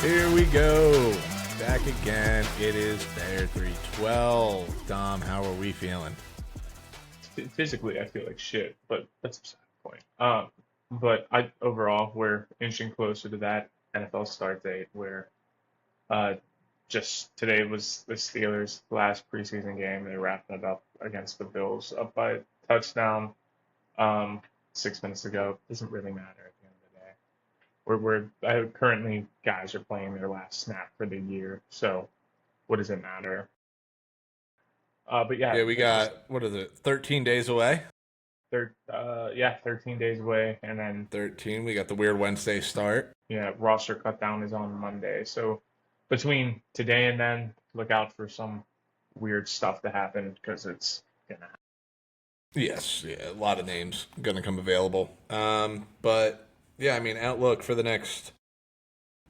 Here we go. Back again. It is Bear 312. Dom, how are we feeling? Physically, I feel like shit, but that's beside the point. But overall, we're inching closer to that NFL start date where uh, just today was the Steelers' last preseason game. They're wrapping it up against the Bills, up by a touchdown 6 minutes ago. Doesn't really matter at the end of the day. Currently guys are playing their last snap for the year, so what does it matter? But yeah, Yeah, we got, what is it, 13 days away? 13 days away, and then 13. We got the weird Wednesday start. roster cut down is on Monday. So between today and then, look out for some weird stuff to happen because it's gonna happen. Yes, yeah, a lot of names going to come available. But, yeah, I mean, outlook for the next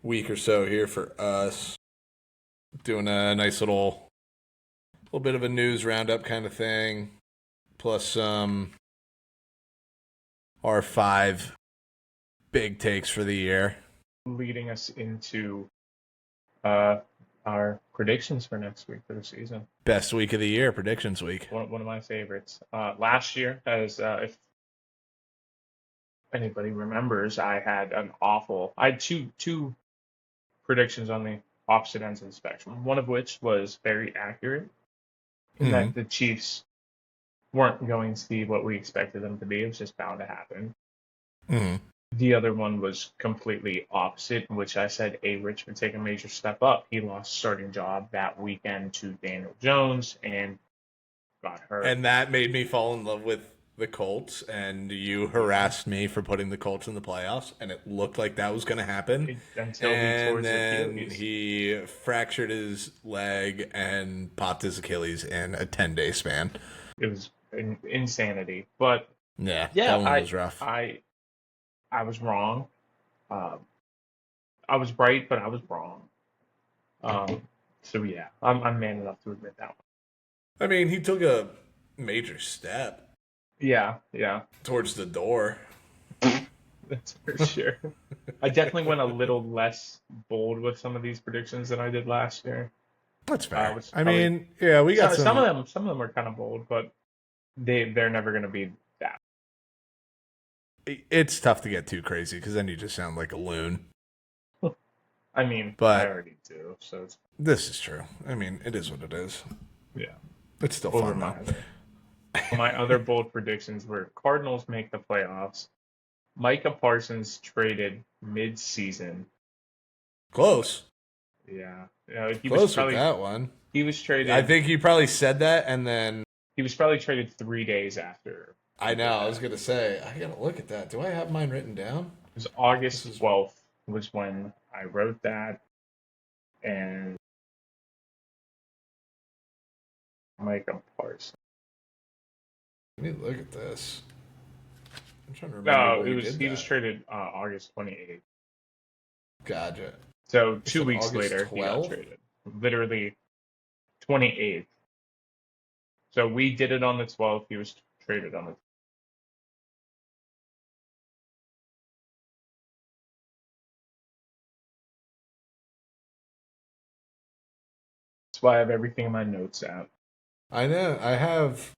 week or so here for us. Doing a nice little bit of a news roundup kind of thing. Plus our 5 big takes for the year. Leading us into our predictions for next week for the season. Best week of the year, predictions week. One of my favorites. Last year, as if anybody remembers, I had two predictions on the opposite ends of the spectrum. One of which was very accurate, in that the Chiefs weren't going to be what we expected them to be. It was just bound to happen. Mm-hmm. The other one was completely opposite, in which I said Rich would take a major step up. He lost starting job that weekend to Daniel Jones and got hurt. And that made me fall in love with the Colts, and you harassed me for putting the Colts in the playoffs, and it looked like that was going to happen. Until he tore his Achilles. He fractured his leg and popped his Achilles in a 10-day span. It was insanity. But yeah, that one was rough. I was wrong. I was right, but I was wrong. So yeah, I'm man enough to admit that one. I mean, he took a major step. Yeah. Towards the door. That's for sure. I definitely went a little less bold with some of these predictions than I did last year. That's fair. We got some of them are kind of bold, but they're never going to be that. It's tough to get too crazy because then you just sound like a loon. I mean, but I already do. So this is true. I mean, it is what it is. Yeah, it's still fun though. My other bold predictions were Cardinals make the playoffs. Micah Parsons traded mid-season. Close. Yeah. He was with that one. He was traded. I think you probably said that, and then he was probably traded 3 days after. I know. I was going to say, I got to look at that. Do I have mine written down? It was August 12th was when I wrote that. And Micah Parsons. Let me look at this. I'm trying to remember. No, he was traded August 28th. Gotcha. So 2 weeks later, 12th? he got traded. Literally 28th. So we did it on the 12th. He was traded on the 12th. That's why I have everything in my notes out. I know. I have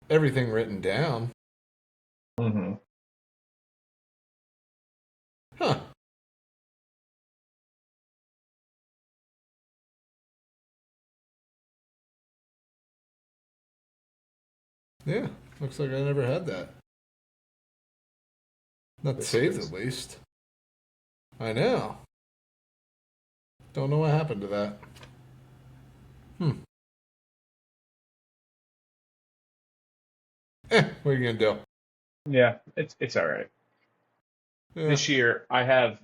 everything written down. Mm-hmm. Huh. Yeah, looks like I never had that. Not saved, at least. I know. Don't know what happened to that. What are you gonna do? Yeah, it's all right. Yeah. This year,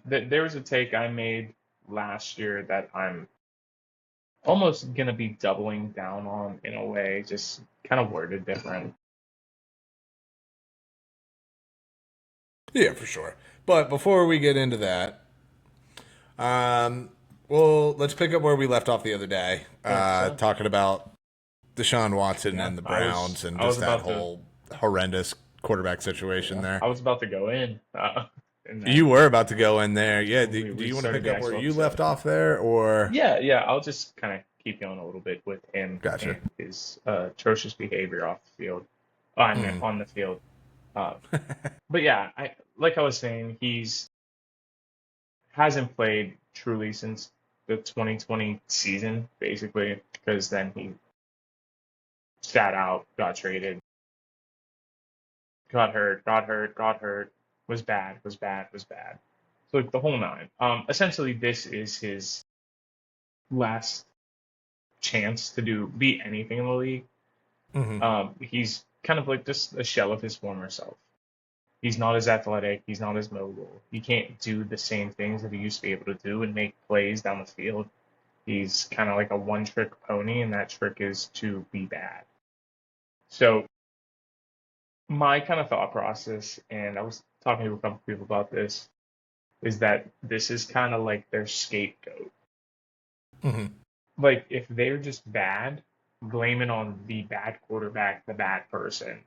there was a take I made last year that I'm almost gonna be doubling down on in a way, just kind of worded different. Yeah, for sure. But before we get into that, well, let's pick up where we left off the other day, talking about Deshaun Watson and the Browns and just that whole horrendous quarterback situation there. I was about to go in. and You then were about to go in there. Yeah. Do we you want to started pick the up where actual you episode. left off there, or? Yeah. I'll just kind of keep going a little bit with him Gotcha. and his atrocious behavior off the field. I mean, Mm. on the field. Uh, but yeah, like I was saying, he's hasn't played truly since the 2020 season, basically, because then he sat out, got traded, got hurt, was bad. So like the whole nine. Essentially, this is his last chance to be anything in the league. Hmm. He's kind of like just a shell of his former self. He's not as athletic. He's not as mobile. He can't do the same things that he used to be able to do and make plays down the field. He's kind of like a one-trick pony, and that trick is to be bad. So my kind of thought process, and I was talking to a couple people about this, is that this is kind of like their scapegoat. Hmm. Like if they're just bad, blame it on the bad quarterback, the bad person,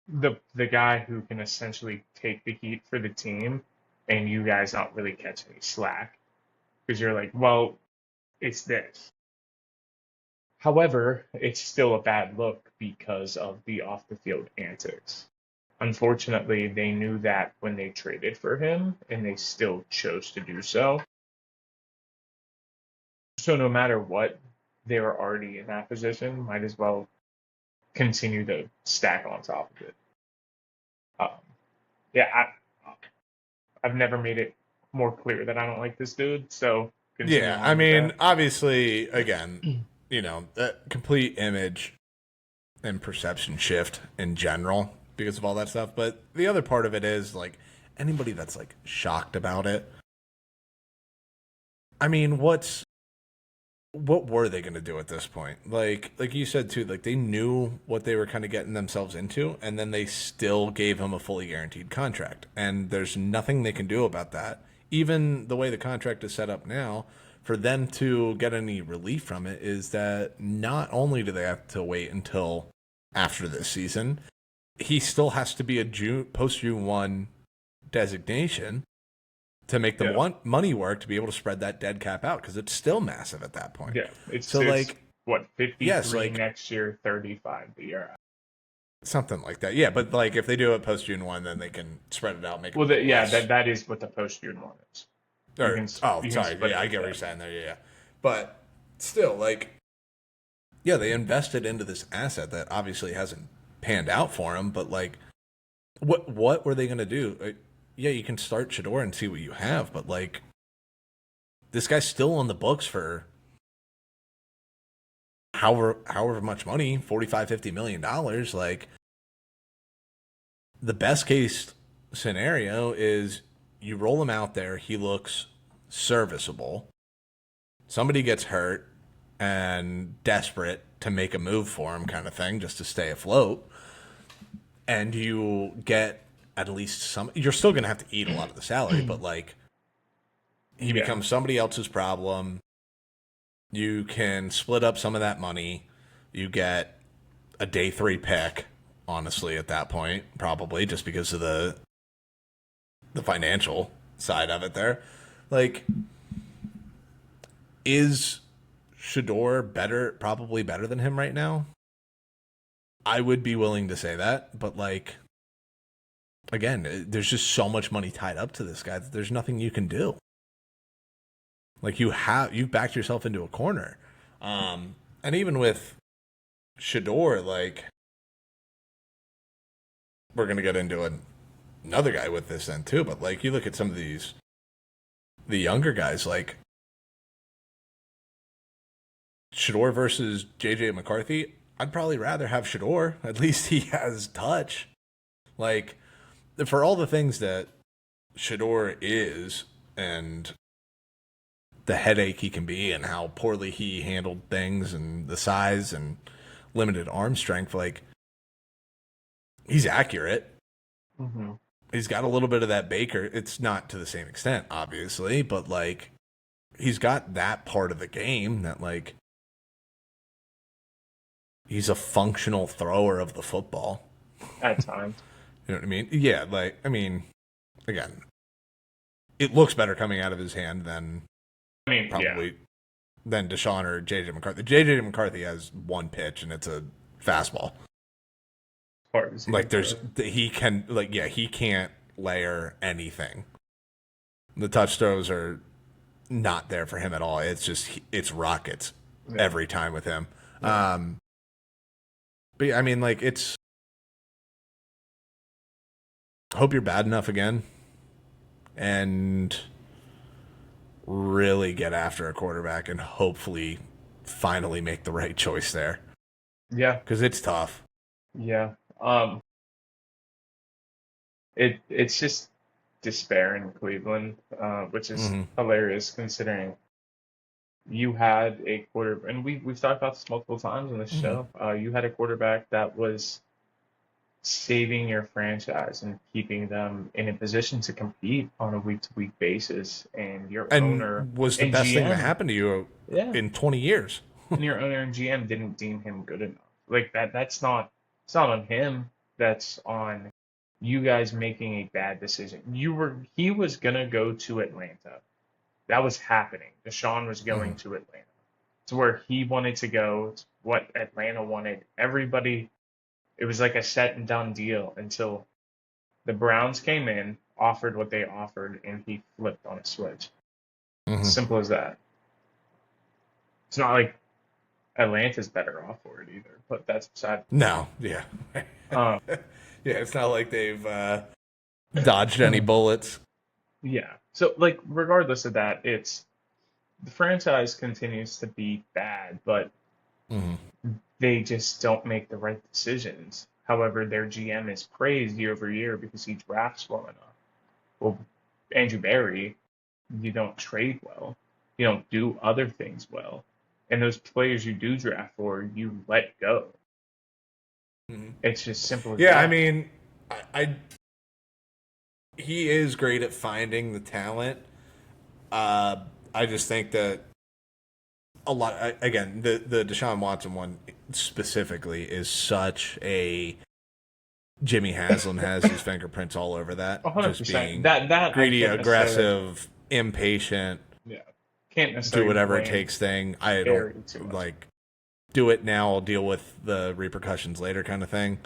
the guy who can essentially take the heat for the team, and you guys not really catch any slack because you're like, well, it's this. However, it's still a bad look because of the off the field antics. Unfortunately, they knew that when they traded for him, and they still chose to do so. So no matter what, they were already in that position. Might as well continue to stack on top of it. Um, yeah, I've never made it more clear that I don't like this dude. So continue Yeah. I on with mean, that. obviously, again, that complete image and perception shift in general because of all that stuff. But the other part of it is like anybody that's like shocked about it. I mean, what were they going to do at this point? Like you said too, like they knew what they were kind of getting themselves into, and then they still gave him a fully guaranteed contract, and there's nothing they can do about that. Even the way the contract is set up now, for them to get any relief from it is that not only do they have to wait until after this season, he still has to be a post June 1 designation to make the Yeah, money work to be able to spread that dead cap out because it's still massive at that point. yeah. It's So it's like what yes, 53 like next year, 35 the year after. something like that. Yeah, but like if they do it post June 1, then they can spread it out, make it a Well, little yeah, less. that is what the post year one is. You Or can oh, you can sorry, split yeah, it I with get what you're them. saying there. Yeah, yeah. But still, like, yeah, they invested into this asset that obviously hasn't panned out for them. But like, what were they gonna do? Yeah, you can start Shador and see what you have, but like, this guy's still on the books for however much money, 45-50 million dollars. Like the best case scenario is you roll him out there, he looks serviceable. Somebody gets hurt and desperate to make a move for him, kind of thing, just to stay afloat. And you get at least some. You're still going to have to eat a lot of the salary, but like he Yeah. becomes somebody else's problem. You can split up some of that money. You get a day 3 pick, honestly, at that point, probably just because of the financial side of it there. Like, is Shador better, probably better than him right now? I would be willing to say that, but like, again, there's just so much money tied up to this guy that there's nothing you can do. Like you've backed yourself into a corner. And even with Shador, like we're gonna get into another guy with this then too, but like you look at some of the younger guys, like Shador versus JJ McCarthy, I'd probably rather have Shador. At least he has touch. Like for all the things that Shador is and the headache he can be and how poorly he handled things and the size and limited arm strength, like he's accurate. Hmm. He's got a little bit of that Baker. It's not to the same extent, obviously, but like he's got that part of the game that like he's a functional thrower of the football. At times. You know what I mean? Yeah, like I mean, again, it looks better coming out of his hand than I mean, yeah, probably than Deshaun or JJ McCarthy. JJ McCarthy has one pitch and it's a fastball. hard to see. Like he can't layer anything. The touch throws are not there for him at all. It's just it's rockets every time with him. Yeah. But yeah, I mean, like it's. Hope you're bad enough again, and really get after a quarterback, and hopefully, finally make the right choice there. Yeah, Because it's tough. yeah. It's just despair in Cleveland, which is hilarious considering you had a quarter, and we've talked about this multiple times on the show. You had a quarterback that was saving your franchise and keeping them in a position to compete on a week to week basis, and your owner And was the and best thing that GM, happened to you yeah, in 20 years. and your owner and GM didn't deem him good enough. Like that, that's not it's not on him. That's on you guys making a bad decision. He was gonna go to Atlanta. That was happening. Deshaun was going to Atlanta. It's where he wanted to go. It's what Atlanta wanted. Everybody, it was like a set and done deal until the Browns came in, offered what they offered, and he flipped on a switch. Simple as that. It's not like Atlanta's better off for it either, but that's beside. No, yeah. Um, Yeah, it's not like they've dodged any bullets. yeah. So, like, regardless of that, it's the franchise continues to be bad, but they just don't make the right decisions. However, their GM is praised year over year because he drafts well enough. Well, Andrew Barry, you don't trade well. You don't do other things well. And those players you do draft for, you let go. It's just simple as Yeah, that. I mean, I he is great at finding the talent. I just think that a lot. Again, the Deshaun Watson one specifically is such a Jimmy Haslam has his fingerprints all over that. 100%. Just being That greedy, I can't necessarily, aggressive, impatient, yeah, can't do necessarily whatever it blame takes thing. I Barry too don't much. like do it now. I'll deal with the repercussions later, kind of thing.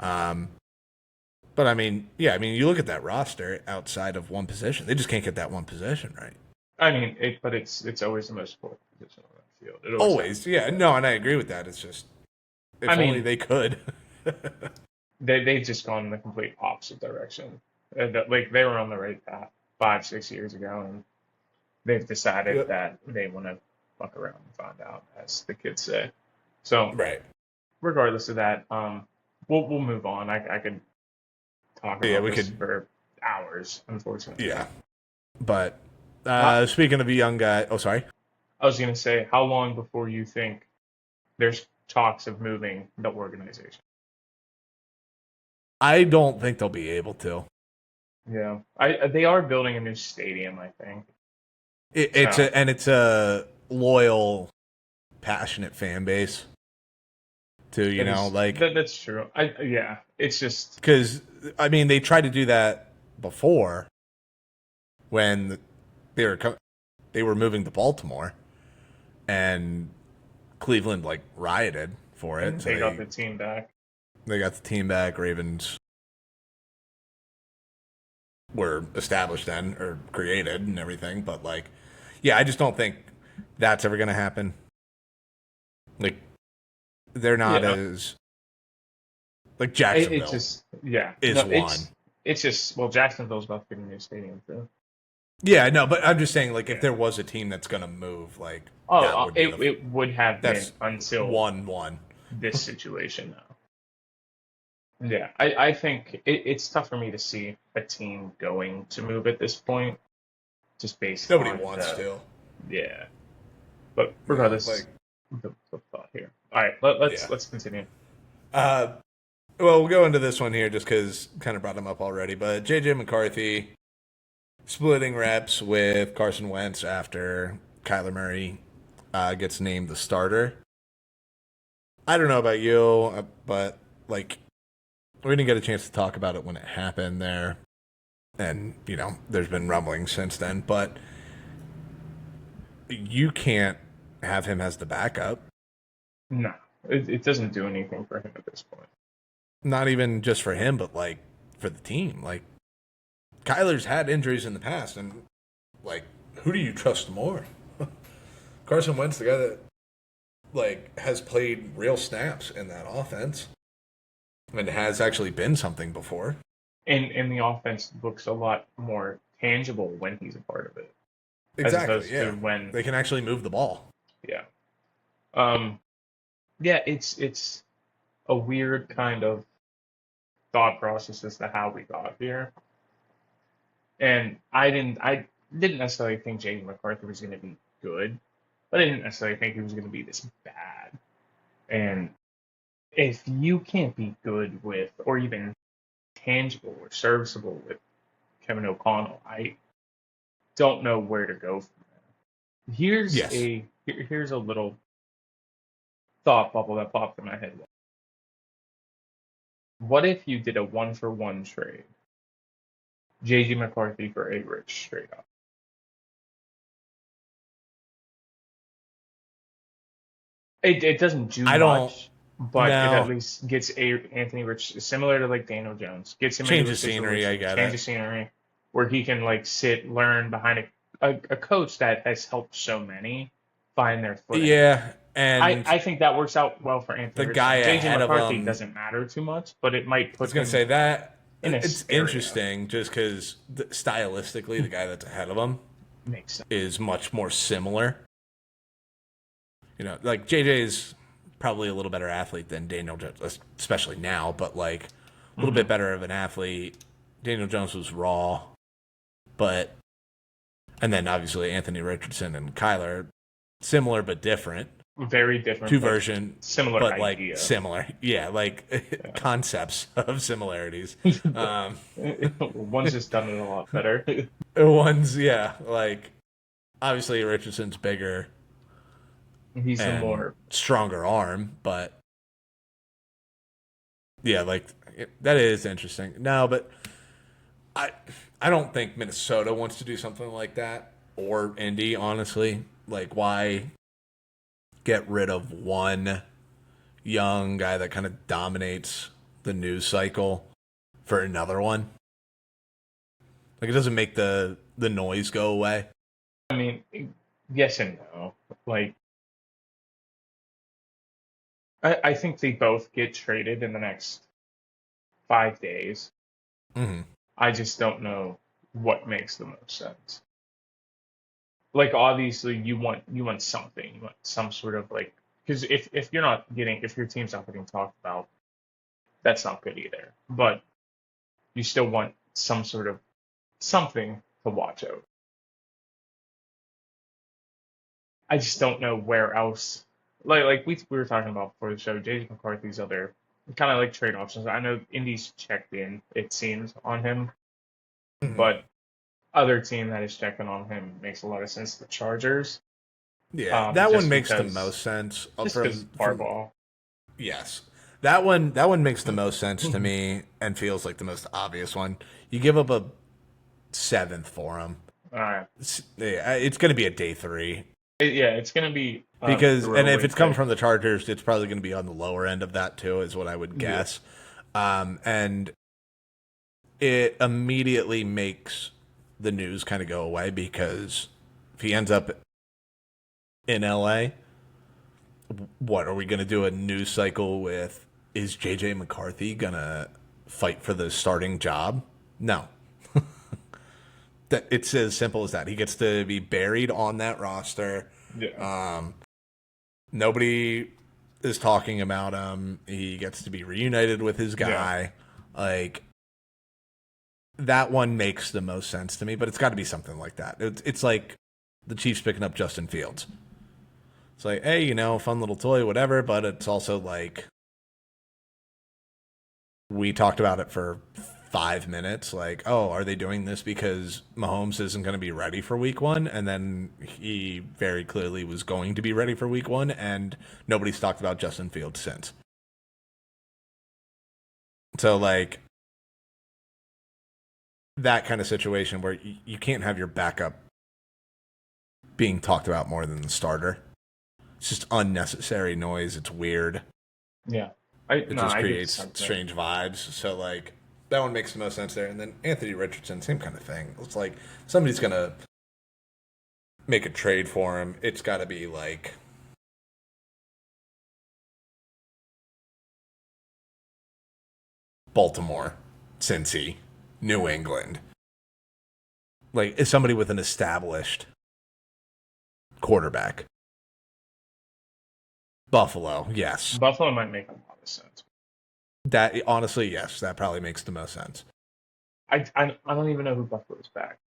But I mean, yeah, I mean, you look at that roster outside of one position, they just can't get that one position right. I mean, but it's always the most important position on that field. It Always, yeah, no, and I agree with that. It's just if I only mean, they could. they've just gone in the complete opposite direction. Like they were on the right path 5, 6 years ago, and they've decided Yep. that they want to fuck around and find out, as the kids say. So, Right. regardless of that, we'll move on. I could talk Yeah, about we this could. for hours, unfortunately. Yeah, but How, speaking of a young guy, oh sorry, I was gonna say, how long before you think there's talks of moving the organization? I don't think they'll be able to. Yeah, they are building a new stadium, I think. It's a loyal, passionate fan base. Too, you know, like That's true. Yeah, it's just because I mean they tried to do that before when they were moving to Baltimore, and Cleveland like rioted for it. So they got the team back. they got the team back. Ravens were established then or created and everything, but like, yeah, I just don't think that's ever going to happen. Like, they're not as like Jacksonville. It just yeah, is no, one. It's just well, Jacksonville's about to get a new stadium too. Yeah, no, but I'm just saying, like, if there was a team that's going to move, like, that would be it would have been that's until 1-1. this situation now. Yeah, I think it's tough for me to see a team going to move at this point, just based Nobody on wants to. Yeah, but regardless, like, the thought here. All right, let's continue. Well, we'll go into this one here just because kind of brought him up already. But JJ McCarthy splitting reps with Carson Wentz after Kyler Murray gets named the starter. I don't know about you, but like we didn't get a chance to talk about it when it happened there, and there's been rumblings since then. But you can't have him as the backup. No, it doesn't do anything for him at this point. Not even just for him, but like for the team. Like Kyler's had injuries in the past, and like who do you trust more? Carson Wentz, the guy that like has played real snaps in that offense and has actually been something before. And the offense looks a lot more tangible when he's a part of it. Exactly. As opposed to when they can actually move the ball. Yeah. Yeah, it's a weird kind of thought process as to how we got here. And I didn't necessarily think J.D. McCarthy was going to be good, but I didn't necessarily think he was going to be this bad. And if you can't be good with, or even tangible or serviceable with Kevin O'Connell, I don't know where to go from there. Here's a little thought bubble that popped in my head. What if you did a 1-for-1 trade? J.J. McCarthy for a Rich straight up. It doesn't do much, but it at least gets Anthony Rich similar to like Daniel Jones. Gets him change of scenery. I get change of scenery where he can like sit, learn behind a coach that has helped so many find their footing. Yeah, and I think that works out well for Anthony. The guy J.J. ahead McCarthy of him doesn't matter too much, but it might put. I was gonna say that it's area. interesting just because stylistically, the guy that's ahead of him makes sense. Is much more similar. Like JJ is probably a little better athlete than Daniel Jones, especially now, but like a little bit better of an athlete. Daniel Jones was raw, and then obviously Anthony Richardson and Kyler, similar but different. Very different. Two versions, similar, but idea. like similar. Yeah, like concepts of similarities. One's just done it a lot better. One's like obviously Richardson's bigger. He's a more stronger arm, but yeah, like that is interesting. No, but I don't think Minnesota wants to do something like that, or Indy, honestly. Like, why get rid of one young guy that kind of dominates the news cycle for another one? Like, it doesn't make the noise go away. I mean, yes and no. Like, I think they both get traded in the next 5 days. Mm-hmm. I just don't know what makes the most sense. Like, obviously, you want something. You want some sort of like, because if your team's not getting talked about, that's not good either. But you still want some sort of something to watch out. I just don't know where else. Like we were talking about before the show, J.J. McCarthy's other kind of like trade options. I know Indy's checked in, it seems, on him, but other team that is checking on him makes a lot of sense. The Chargers. Yeah, that one makes the most sense. Just because Harbaugh. Yes, that one makes the most sense to me and feels like the most obvious one. You give up a 7th for him. All right. It's going to be a day 3. It's going to be because, and if it's coming from the Chargers, it's probably going to be on the lower end of that too, is what I would guess. Yeah. And it immediately makes the news kind of go away because if he ends up in LA, what are we going to do? A news cycle with, is JJ McCarthy going to fight for the starting job? No. It's as simple as that. He gets to be buried on that roster. Yeah. Nobody is talking about him. He gets to be reunited with his guy. Yeah. Like, that one makes the most sense to me, but it's got to be something like that. It's like the Chiefs picking up Justin Fields. It's like, hey, fun little toy, whatever, but it's also like, we talked about it for 5 minutes, like, oh, are they doing this because Mahomes isn't going to be ready for week 1? And then he very clearly was going to be ready for week 1, and nobody's talked about Justin Fields since. So, like, that kind of situation where you can't have your backup being talked about more than the starter. It's just unnecessary noise. It's weird. Yeah. It just I get the creates sentiment. strange vibes. So like that one makes the most sense there. And then Anthony Richardson, same kind of thing. It's like somebody's gonna make a trade for him. It's got to be like Baltimore, Cincy, New England. Like is somebody with an established quarterback. Buffalo, yes. Buffalo might make a lot of sense. That honestly, yes, that probably makes the most sense. I don't even know who Buffalo's back.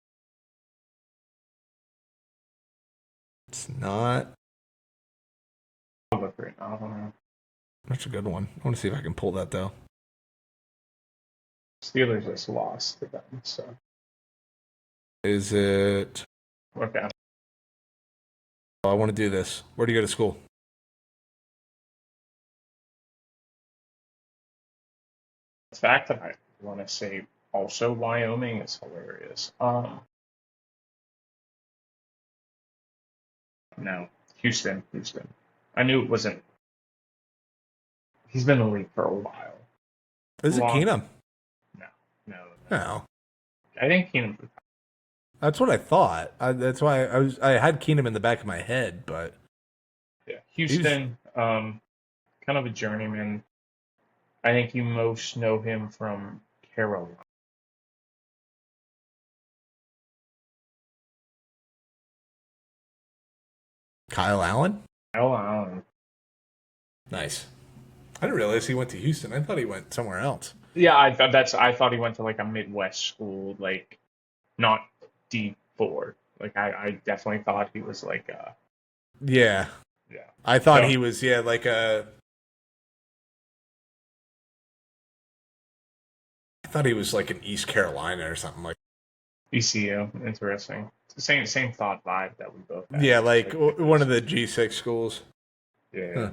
It's not. I'll look right now. I don't know. That's a good one. I want to see if I can pull that though. Steelers just lost to them, so Is it? okay. Oh, I want to do this. Where do you go to school? The fact that I want to say also Wyoming is hilarious. No, Houston. I knew it wasn't. He's been in the league for a while. Is it Keenum? No, no. No. I think Keenum. That's what I thought. That's why I had Keenum in the back of my head, but Yeah, Houston. Kind of a journeyman. I think you most know him from Carolina. Kyle Allen? Kyle Allen. Nice. I didn't realize he went to Houston. I thought he went somewhere else. Yeah, I thought he went to like a Midwest school, like not D4. Like I definitely thought he was like Yeah. yeah. I thought So, he was like a I thought he was like in East Carolina or something like. ECU, interesting. It's the same thought vibe that we both had. Yeah, like one of the G6 schools. Yeah. Huh.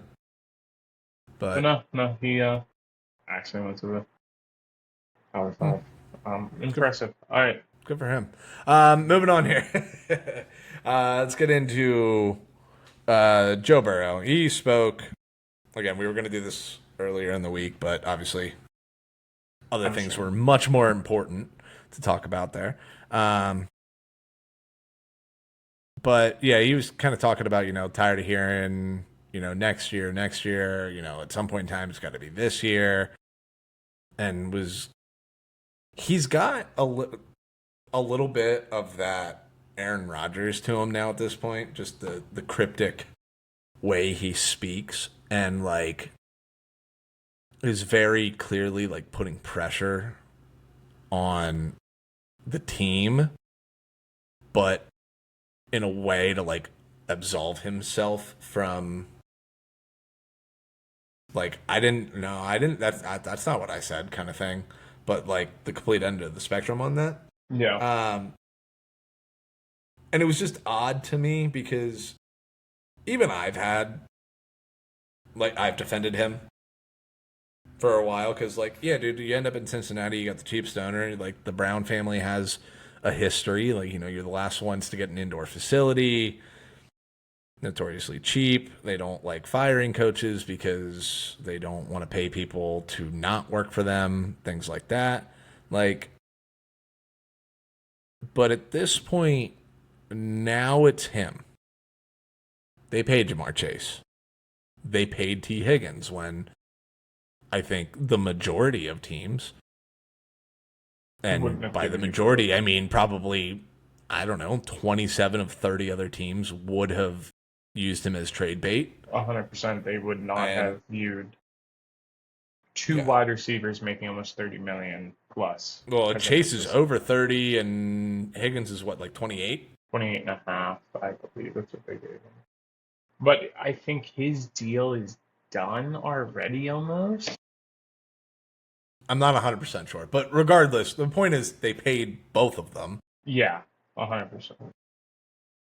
But no, he actually went to the Power Five. Impressive. All right. Good for him. Moving on here. Let's get into Joe Burrow. He spoke. Again, we were going to do this earlier in the week, but obviously other things were much more important to talk about there. But yeah, he was kind of talking about, tired of hearing, next year, at some point in time, it's got to be this year. And he's got a little bit of that Aaron Rodgers to him now at this point, just the cryptic way he speaks and like is very clearly like putting pressure on the team, but in a way to like absolve himself from like that's not what I said kind of thing, but like the complete end of the spectrum on that. Yeah. And it was just odd to me because even I've defended him for a while because, like, yeah, dude, you end up in Cincinnati, you got the cheap stoner. Like, the Brown family has a history. Like, you're the last ones to get an indoor facility. Notoriously cheap. They don't like firing coaches because they don't want to pay people to not work for them. Things like that. Like, but at this point, now it's him. They paid Jamar Chase. They paid T. Higgins when I think the majority of teams, and by the majority, I mean probably, I don't know, 27 of 30 other teams would have used him as trade bait. 100%. They would not have viewed two wide receivers making almost 30 million plus. Well, Chase is over 30 and Higgins is what, like 28? 28 and a half, I believe. That's what they gave him. But I think his deal is done already almost. I'm not 100% sure. But regardless, the point is they paid both of them. Yeah, 100%.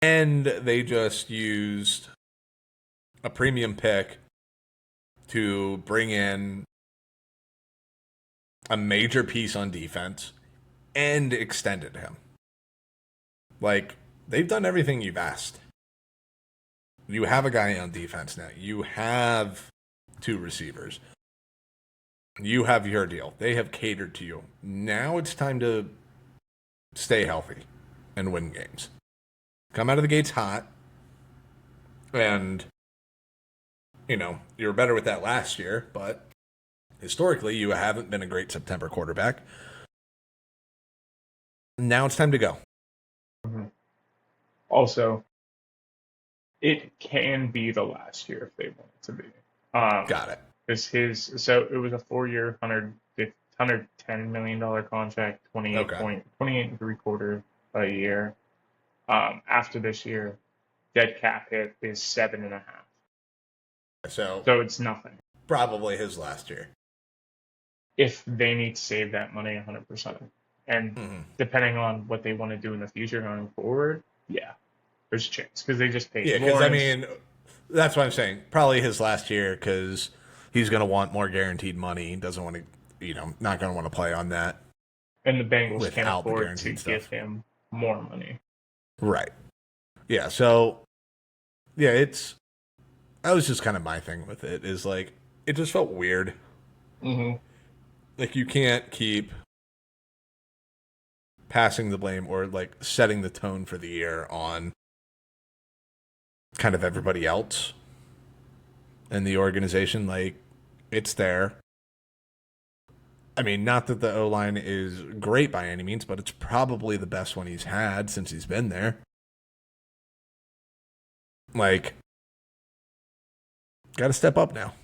And they just used a premium pick to bring in a major piece on defense and extended him. Like, they've done everything you've asked. You have a guy on defense now. You have 2 receivers. You have your deal. They have catered to you. Now it's time to stay healthy and win games. Come out of the gates hot. And, you were better with that last year, but historically, you haven't been a great September quarterback. Now it's time to go. Mhm. Also, it can be the last year if they want it to be. Got it. So it was a 4-year, $110 million contract, 28 Okay. point, 28 and three quarter a year. After this year, dead cap hit is 7.5. So So it's nothing. probably his last year. If they need to save that money 100%. And Mm-hmm. depending on what they want to do in the future going forward, yeah, there's a chance because they just paid Yeah, because Lawrence. that's what I'm saying. Probably his last year because he's going to want more guaranteed money. He doesn't want to, not going to want to play on that And the Bengals can't without the afford to guaranteed give stuff. him more money. Right. Yeah. So, yeah, that was just kind of my thing with it is like, it just felt weird. Mm-hmm. Like, you can't keep passing the blame or like setting the tone for the year on kind of everybody else in the organization. Like, it's there. I mean, not that the O-line is great by any means, but it's probably the best one he's had since he's been there. Like, got to step up now.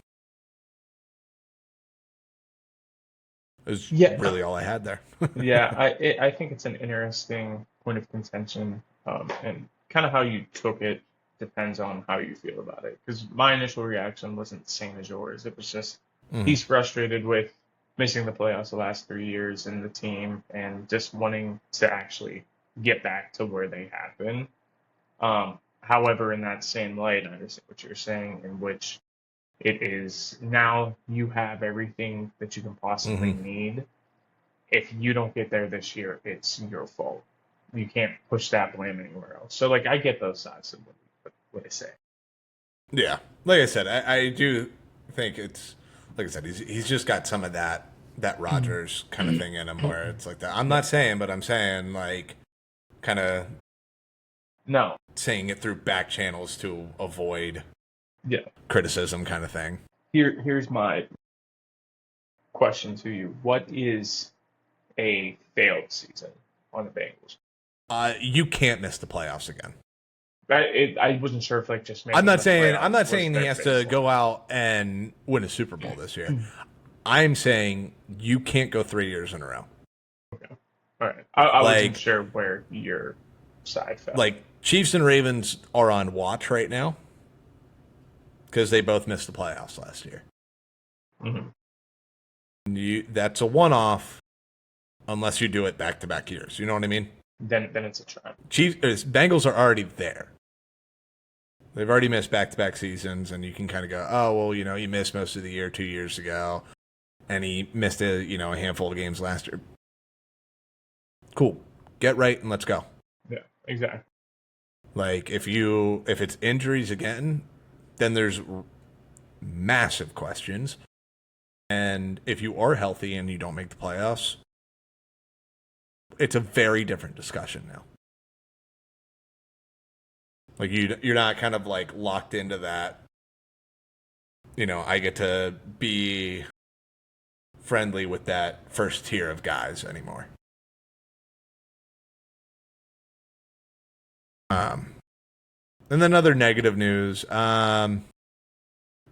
Is Yeah, really all I had there. yeah. I think it's an interesting point of contention, and kind of how you took it depends on how you feel about it. Because my initial reaction wasn't the same as yours. It was just Mhm. he's frustrated with missing the playoffs the last 3 years and the team, and just wanting to actually get back to where they have been. However, in that same light, I understand what you're saying, in which it is now you have everything that you can possibly Mhm. need. If you don't get there this year, it's your fault. You can't push that blame anywhere else. So, like, I get those sides of what they say. Yeah, like I said, I do think it's like I said, he's just got some of that Rogers kind of thing in him where it's like that. I'm Yeah. not saying, but I'm saying like kind of No. saying it through back channels to avoid Yeah. criticism, kind of thing. Here's my question to you. What is a failed season on the Bengals? You can't miss the playoffs again. I wasn't sure if like just making the I'm playoffs not was saying he their has to go baseline. out and win a Super Bowl this year. I'm saying you can't go 3 years in a row. Okay. All right. I wasn't Like sure where your side fell. Chiefs and Ravens are on watch right now because they both missed the playoffs last year. Hmm. That's a one-off unless you do it back-to-back years. You know what I mean? Then it's a trend. Bengals are already there. They've already missed back-to-back seasons, and you can kind of go, oh well, you missed most of the year 2 years ago, and he missed a handful of games last year. Cool, get right and let's go. Yeah, exactly. Like if it's injuries again, then there's massive questions. And if you are healthy and you don't make the playoffs, it's a very different discussion now. Like you're not kind of like locked into that. I get to be friendly with that first tier of guys anymore. Um, and then other negative news.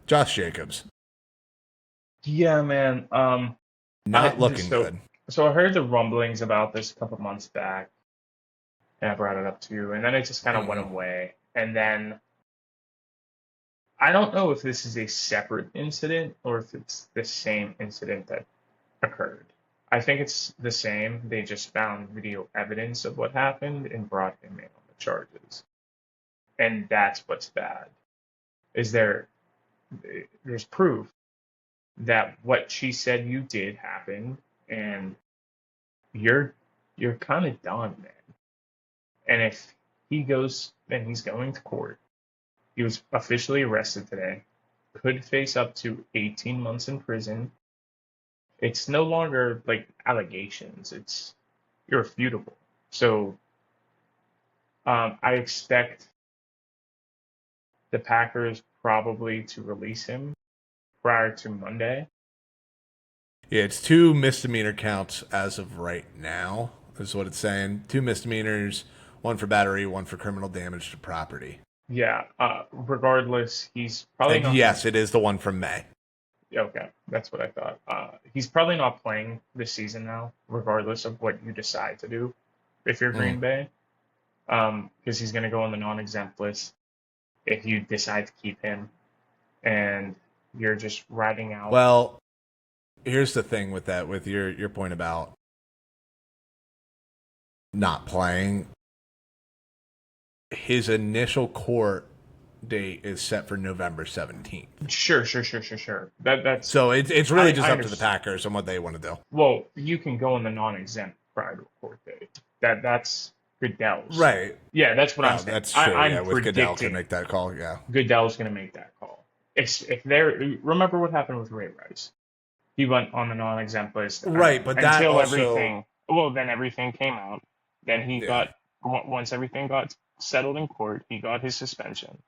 Josh Jacobs Yeah, man. not looking So good. I heard the rumblings about this a couple months back, and I brought it up to you, and then it just kind of went Mm-hmm. away. And then I don't know if this is a separate incident or if it's the same incident that occurred. I think it's the same. They just found video evidence of what happened and brought him in on the charges. And that's what's bad. Is there's proof that what she said you did happened, and you're you're kind of done, man. And if he goes and he's going to court, he was officially arrested today, could face up to 18 months in prison. It's no longer like allegations, it's irrefutable. So I expect the Packers probably to release him prior to Monday. Yeah, it's 2 misdemeanor counts as of right now, is what it's saying. 2 misdemeanors, 1 for battery, 1 for criminal damage to property. Yeah, regardless, he's probably And not. yes, it is the one from May. Okay, that's what I thought. He's probably not playing this season now, regardless of what you decide to do if you're Green Bay, because he's going to go on the non-exempt list if you decide to keep him, and you're just riding out. Well, here's the thing with that, with your point about not playing. His initial court date is set for November 17th. Sure. That's so it's really just up to the Packers on what they want to do. Well, you can go on the non-exempt prior to a court date. That's Goodell's. Right. Yeah, that's what I'm saying. That's true. I'm with Goodell can make that call. Yeah. Goodell's going to make that call. If they're remember what happened with Ray Rice. He went on the non-exempt list. Right, but that until also... everything. Well, then everything came out. Then he got once everything got settled in court, he got his suspension.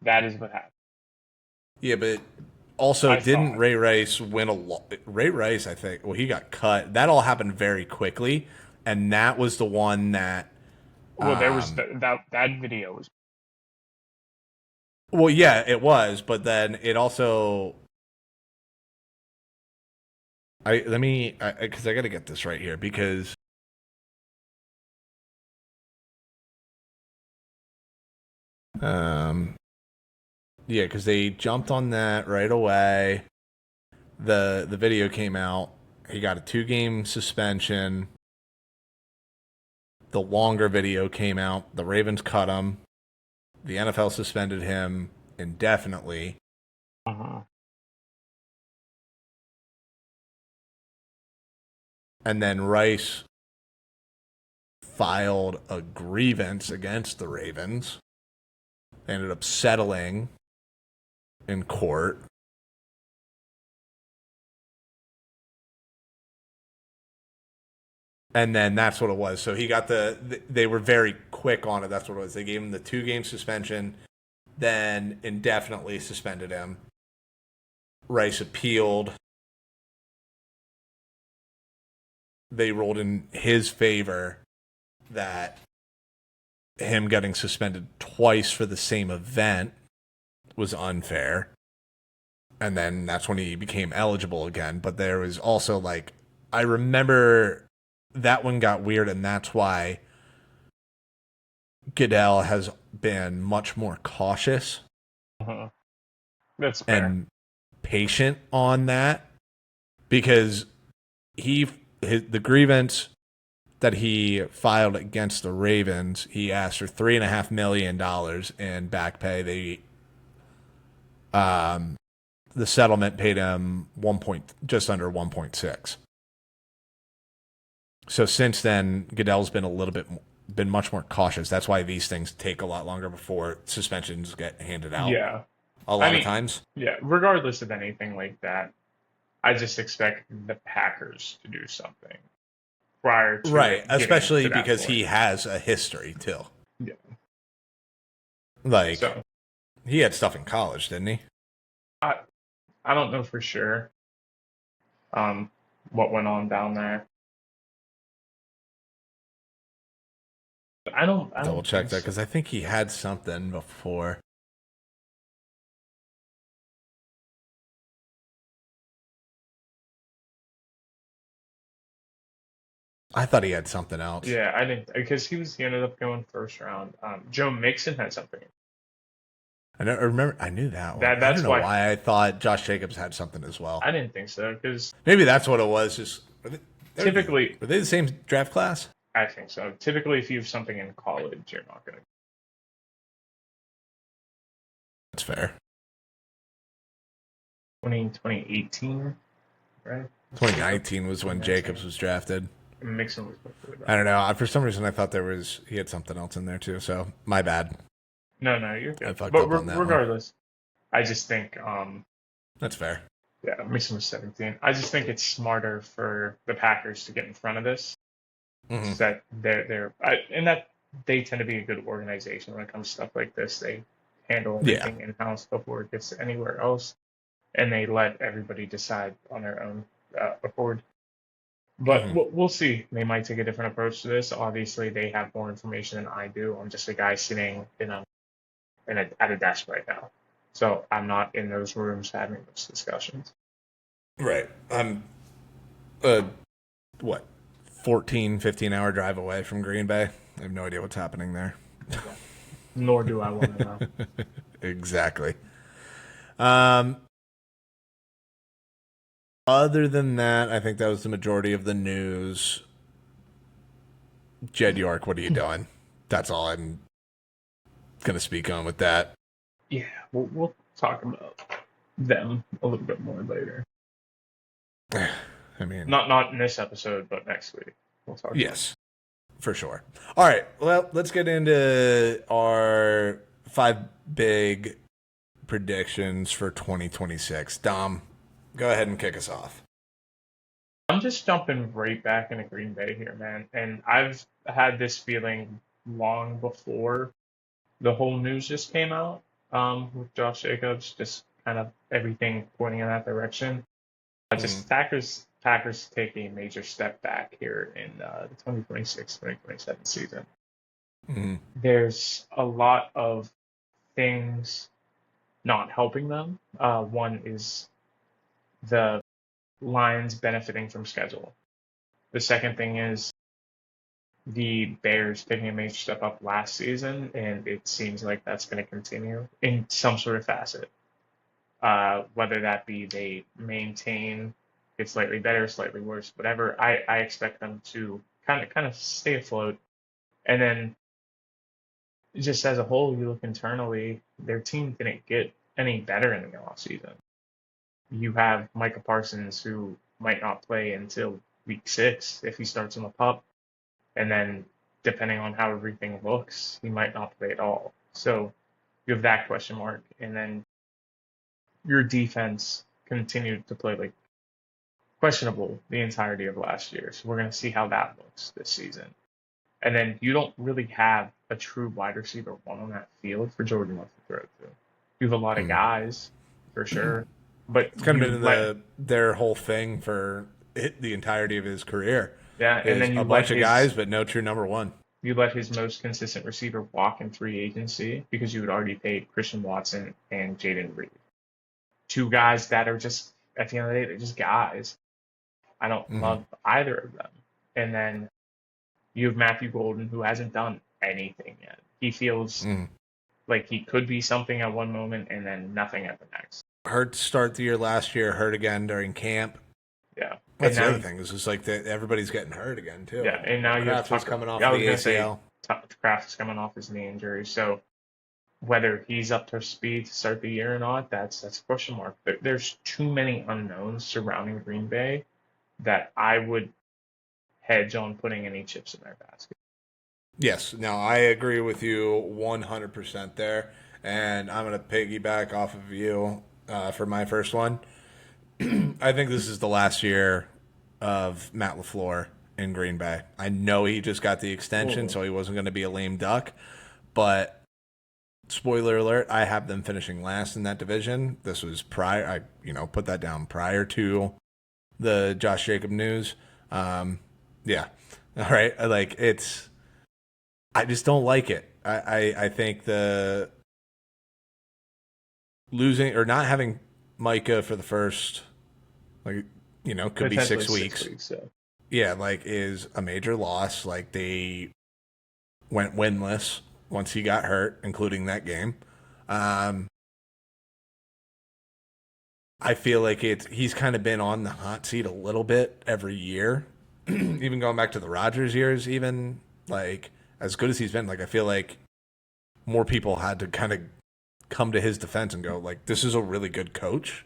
That is what happened. Yeah, but also didn't Ray Rice win a lot? Ray Rice, I think. Well, he got cut. That all happened very quickly, and that was the one that. Well, there was that video was. Well, yeah, it was, but then it also. Because I got to get this right here because. Yeah, because they jumped on that right away. The video came out. He got a 2-game suspension. The longer video came out. The Ravens cut him. The NFL suspended him indefinitely. And then Rice filed a grievance against the Ravens. They ended up settling in court. And then that's what it was. So he got they were very quick on it. That's what it was. They gave him the 2-game suspension, then indefinitely suspended him. Rice appealed. They ruled in his favor that him getting suspended twice for the same event was unfair. And then that's when he became eligible again. But there was also I remember that one got weird, and that's why Goodell has been much more cautious That's fair. and patient on that, because the grievance that he filed against the Ravens, he asked for $3.5 million in back pay. The settlement paid him just under 1.6. So since then, Goodell's been much more cautious. That's why these things take a lot longer before suspensions get handed out. Yeah, a lot of times. Yeah, regardless of anything like that, I just expect the Packers to do something prior to right, especially to because point. he has a history too. Yeah, he had stuff in college, didn't he? I don't know for sure. What went on down there? I don't double check that because I think he had something before. I thought he had something else. Yeah, I didn't, because he ended up going first round. Joe Mixon had something. I remember. I knew that one. That's I don't know why I thought Josh Jacobs had something as well. I didn't think so, because maybe that's what it was. Just were they the same draft class? I think so. Typically, if you have something in college, you're not going to. That's fair. 2018, right? 2019 was when Jacobs was drafted. Mixon was really I bad. don't know. For some reason, I thought he had something else in there too. So my bad. No, you're I good. fucked But up on that one. regardless, I just think, That's fair. yeah, Mixon was 17. I just think it's smarter for the Packers to get in front of this, Hmm. so that and that they tend to be a good organization when it comes to stuff like this. They handle Yeah. everything in house before it gets anywhere else, and they let everybody decide on their own accord. But Hmm. we'll see. They might take a different approach to this. Obviously, they have more information than I do. I'm just a guy sitting at a desk right now, so I'm not in those rooms having those discussions. Right. I'm uh, what 14, 15 hour drive away from Green Bay. I have no idea what's happening there. Yeah. Nor do I want to know. Exactly. Um, Other than that, I think that was the majority of the news. Jed York, what are you doing? That's all I'm gonna speak on with that. Yeah, we'll talk about them a little bit more later. I mean, Not in this episode, but next week we'll talk about. yes, for sure. All right, well, let's get into our 5 big predictions for 2026. Dom, go ahead and kick us off. I'm just jumping right back into Green Bay here, man, and I've had this feeling long before the whole news just came out. With Josh Jacobs, just kind of everything pointing in that direction. Mm-hmm. Just Packers take a major step back here in the 2026-2027 season. Mm-hmm. There's a lot of things not helping them. One is the Lions benefiting from schedule. The second thing is the Bears taking a major step up last season, and it seems like that's going to continue in some sort of facet. Whether that be they maintain it slightly better, slightly worse, whatever. I expect them to kind of stay afloat. And then just as a whole, you look internally, their team didn't get any better in the offseason. You have Micah Parsons who might not play until week 6 if he starts on the pup, and then depending on how everything looks, he might not play at all. So you have that question mark, and then your defense continued to play like questionable the entirety of last year. So we're going to see how that looks this season. And then you don't really have a true wide receiver one on that field for Jordan Love to throw to. You have a lot of Mm-hmm. guys for sure, but It's kind of you been let their whole thing for the entirety of his career yeah, and is then a bunch of guys, but no true number one. you let his most consistent receiver walk in free agency because you had already paid Christian Watson and Jaden Reed, two guys that are just at the end of the day they're just guys. I don't Mm-hmm. love either of them. And then you have Matthew Golden, who hasn't done anything yet. He feels Mm-hmm. like he could be something at one moment and then nothing at the next. Hurt to start the year last year, hurt again during camp. Yeah. And That's the now, other thing. Is just like everybody's getting hurt again too. yeah. And now you have Kraft was Tucker. coming off Yeah, I of was the going to say ACL. Kraft is coming off his knee injury. So whether he's up to speed to start the year or not, that's a question mark. There's too many unknowns surrounding Green Bay that I would hedge on putting any chips in their basket. Yes, no, I agree with you 100% there. And I'm going to piggyback off of you for my first one. I think this is the last year of Matt LaFleur in Green Bay. I know he just got the extension, Ooh. so he wasn't going to be a lame duck. But spoiler alert, I have them finishing last in that division. This was prior, put that down prior to the Josh Jacob news. Yeah. All right. I just don't like it. I think the losing or not having Micah for the first, could be Potentially 6 weeks. 6 weeks. So. Yeah, is a major loss. Like they went winless once he got hurt, including that game. I feel like he's kind of been on the hot seat a little bit every year, even going back to the Rodgers years. Even as good as he's been, I feel like more people had to kind of come to his defense and go this is a really good coach,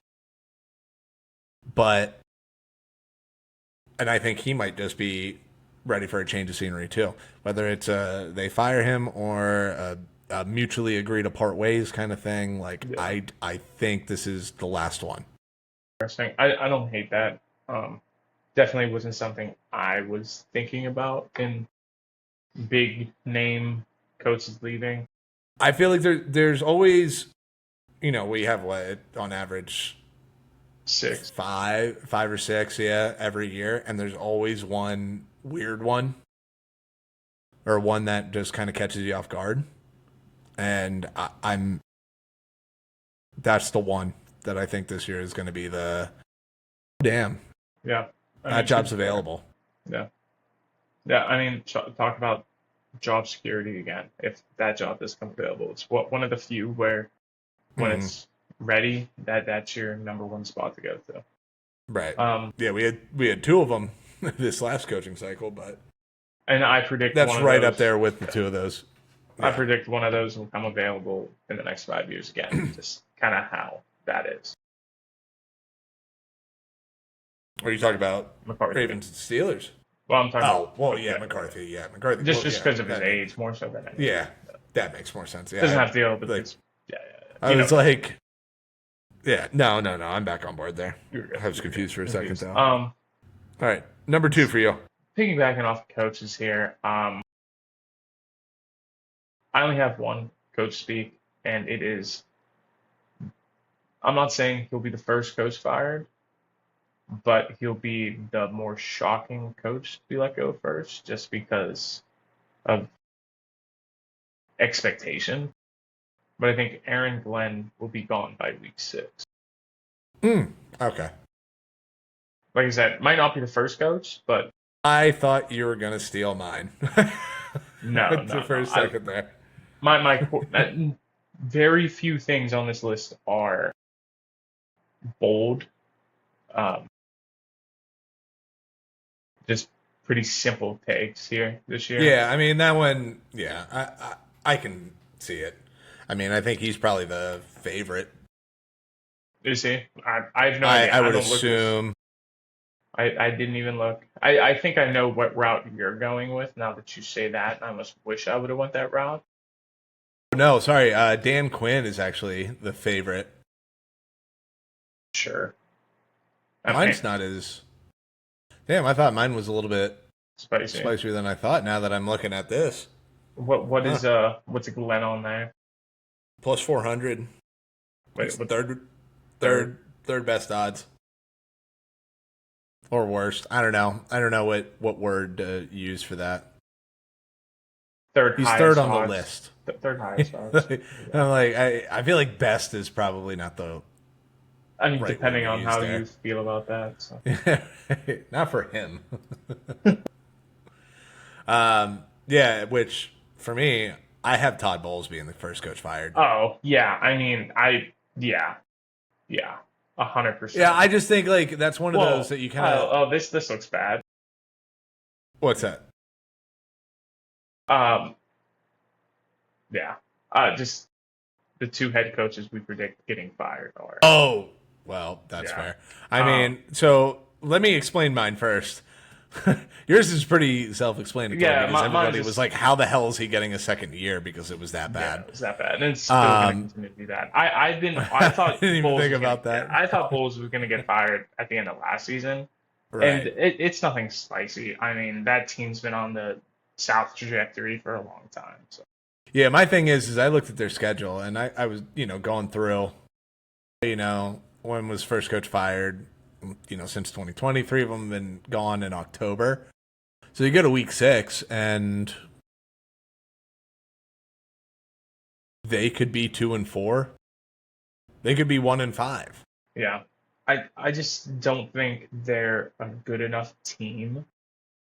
and I think he might just be ready for a change of scenery too. Whether it's they fire him or a mutually agreed to part ways kind of thing. Like Yeah. I think this is the last one. Interesting. I don't hate that. Definitely wasn't something I was thinking about in big name coaches leaving. I feel like there's always, we have what on average 6. five or six, yeah, every year, and there's always one weird one or one that just kind of catches you off guard. And I'm that's the one that I think this year is going to be the damn. Yeah. That job's available. Yeah. Yeah. I mean, talk about job security again. If that job does come available, it's one of the few where when it's ready, that's your number one spot to go to. Right. Yeah, we had two of them this last coaching cycle, but and I predict that's one of right those, up there with the two of those. I predict one of those will come available in the next 5 years again. Just kind of how that is. Are you talking about McCarthy. Ravens and Steelers? Well, I'm talking about. Well, yeah, McCarthy. Yeah, McCarthy. Just because of his age, more so than anything. Yeah, that makes more sense. Yeah, Doesn't have to deal with like, yeah. I was like, yeah, no. I'm back on board there. I was confused for a second, though. All right, number 2 for you. Piggybacking off coaches here, I only have one coach speak, and it is. I'm not saying he'll be the first coach fired, but he'll be the more shocking coach to be let go first, just because of expectation. But I think Aaron Glenn will be gone by week 6. Okay. Like I said, might not be the first coach, but I thought you were gonna steal mine. no, for a second there. My very few things on this list are bold. Just pretty simple takes here this year. Yeah, I mean that one. Yeah, I can see it. I mean, I think he's probably the favorite. Is he? I have no idea. I would assume. I didn't even look. I think I know what route you're going with now that you say that. I almost wish I would have went that route. No, sorry. Dan Quinn is actually the favorite. Sure. Mine's not as. Damn, I thought mine was a little bit spicier than I thought. Now that I'm looking at this, what is what's a Glenn on there? Plus 400. Wait, what, third best odds, or worst. I don't know what word to use for that. He's third on odds. the list. Third highest odds. I'm like, I feel like best is probably not the. I mean, right depending on how there. you feel about that. So. Not for him. Yeah, which for me, I have Todd Bowles being the first coach fired. Oh yeah, I mean, yeah, 100%. Yeah, I just think like that's one of those that you kind of. Oh, this looks bad. What's that? Yeah. Just the 2 head coaches we predict getting fired are. Oh, well, that's fair. I mean, so let me explain mine first. Yours is pretty self-explanatory because everybody was like, "How the hell is he getting a second year?" Because it was that bad. Yeah, it was that bad, and it's still going to continue to be that. I thought I didn't even think about that. I thought Bowles was going to get fired at the end of last season, Right. and it's nothing spicy. I mean, that team's been on the south trajectory for a long time. So. Yeah, my thing is I looked at their schedule and I was, going through, when was first coach fired, since 2020, 3 of them have been gone in October. So you go to week 6 and they could be 2-4. They could be 1-5. Yeah. I just don't think they're a good enough team.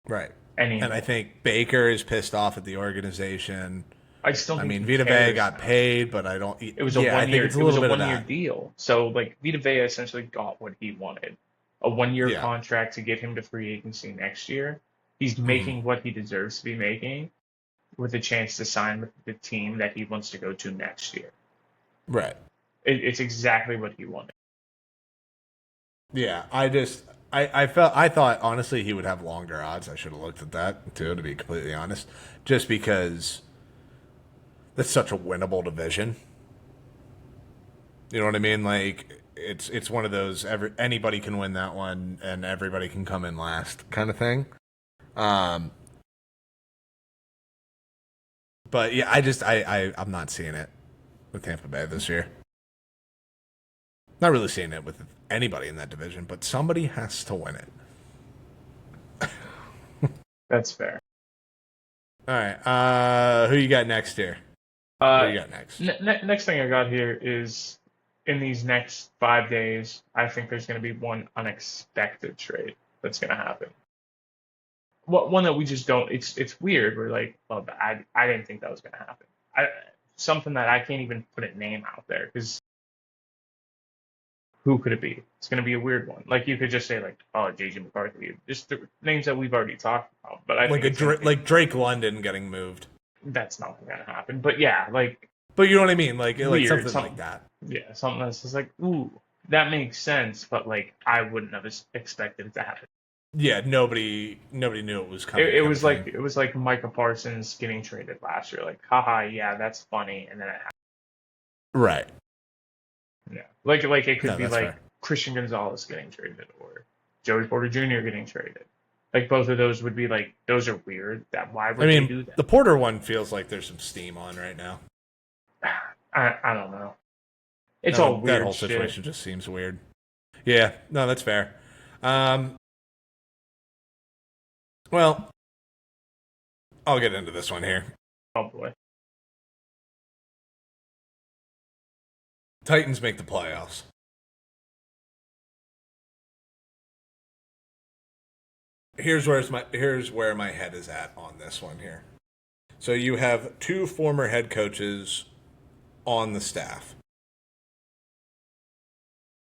Right. Anymore. And I think Baker is pissed off at the organization. I just don't. I mean, Vita Vea got paid, but I don't. It was a 1 year. It was a 1 year deal. So like Vita Vea essentially got what he wanted, a 1 year contract to get him to free agency next year. He's making what he deserves to be making, with a chance to sign with the team that he wants to go to next year. Right. It's exactly what he wanted. Yeah, I thought honestly he would have longer odds. I should have looked at that too, to be completely honest, just because that's such a winnable division. You know what I mean? Like it's one of those anybody can win that one and everybody can come in last kind of thing. Um, but yeah, I'm not seeing it with Tampa Bay this year. Not really seeing it with anybody in that division, but somebody has to win it. That's fair. All right. Who you got next here? Who you got next? Next thing I got here is in these next 5 days, I think there's going to be one unexpected trade that's going to happen. One that we just don't. It's weird. We're like, well, I didn't think that was going to happen. Something that I can't even put a name out there because who could it be? It's going to be a weird one. Like you could just say like, oh, JJ McCarthy. Just the names that we've already talked about. But I think like Drake London getting moved. That's not going to happen. But yeah, like. But you know what I mean? Like something like that. Yeah, something that's just like, ooh, that makes sense. But like, I wouldn't have expected it to happen. Yeah, nobody knew it was coming. It was like Micah Parsons getting traded last year. Like, haha, yeah, that's funny, and then it happened. Right. Yeah, like it could be like fair. Christian Gonzalez getting traded or Joey Porter Jr. getting traded. Like both of those would be like those are weird. Why would they do that? The Porter one feels like there's some steam on right now. I don't know. It's all weird. That whole situation just seems weird. Yeah, no, that's fair. Well, I'll get into this one here. Oh boy. Titans make the playoffs. Here's where my head is at on this one here. So you have two former head coaches on the staff.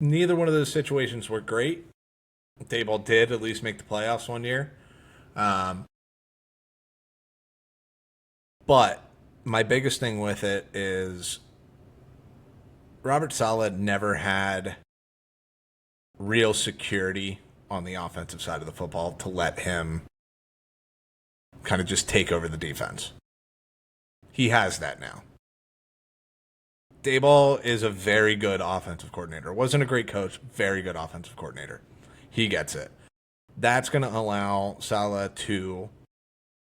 Neither one of those situations were great. Daboll did at least make the playoffs one year. But my biggest thing with it is Robert Saleh never had real security on the offensive side of the football to let him kind of just take over the defense. He has that now. Daboll is a very good offensive coordinator. Wasn't a great coach, very good offensive coordinator. He gets it. That's going to allow Saleh to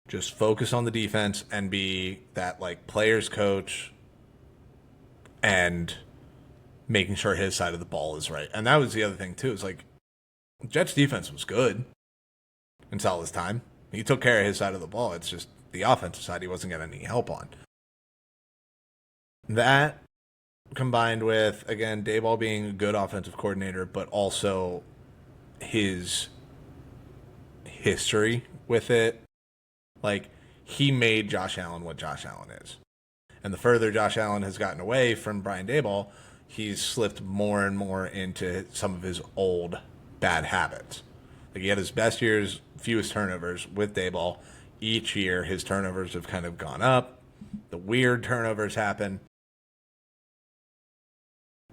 just focus on the defense and be that like players coach and making sure his side of the ball is right. And that was the other thing too. Is like Jets defense was good in Saleh's time. He took care of his side of the ball. It's just the offensive side he wasn't getting any help on. That combined with, again, Daboll being a good offensive coordinator, but also his history with it. Like, he made Josh Allen what Josh Allen is. And the further Josh Allen has gotten away from Brian Daboll, he's slipped more and more into some of his old bad habits. Like, he had his best years, fewest turnovers with Daboll. Each year, his turnovers have kind of gone up. The weird turnovers happen.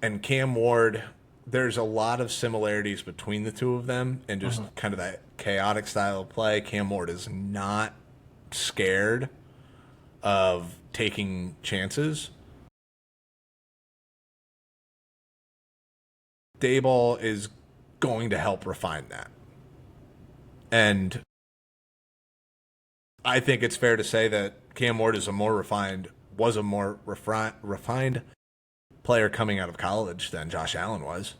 And Cam Ward, there's a lot of similarities between the two of them and just kind of that chaotic style of play. Cam Ward is not scared of taking chances. Daboll is going to help refine that. And I think it's fair to say that Cam Ward was a more refined player coming out of college than Josh Allen was.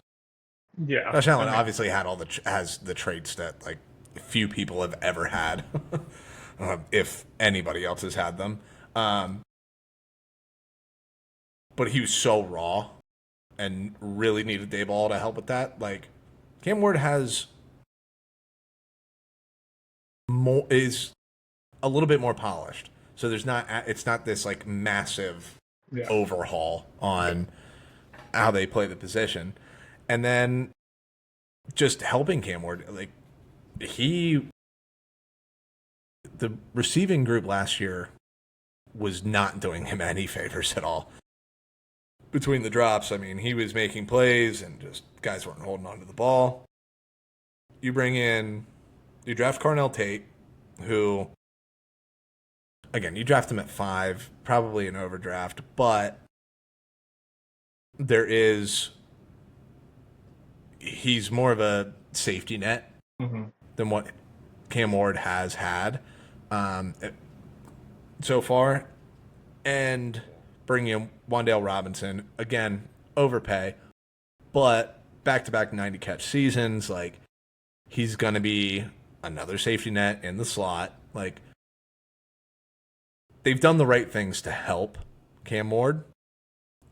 Yeah, Josh Allen obviously had has the traits that like few people have ever had, if anybody else has had them. But he was so raw, and really needed Daboll to help with that. Like Cam Ward is a little bit more polished, so it's not this like massive overhaul on how they play the position. And then just helping Cam Ward, like the receiving group last year was not doing him any favors at all. Between the drops, I mean, he was making plays and just guys weren't holding on to the ball. you draft Carnell Tate, who, again, you draft him at 5, probably an overdraft, but he's more of a safety net than what Cam Ward has had so far. And bringing in Wan'Dale Robinson, again, overpay, but back-to-back 90-catch seasons, like, he's going to be another safety net in the slot. Like, they've done the right things to help Cam Ward.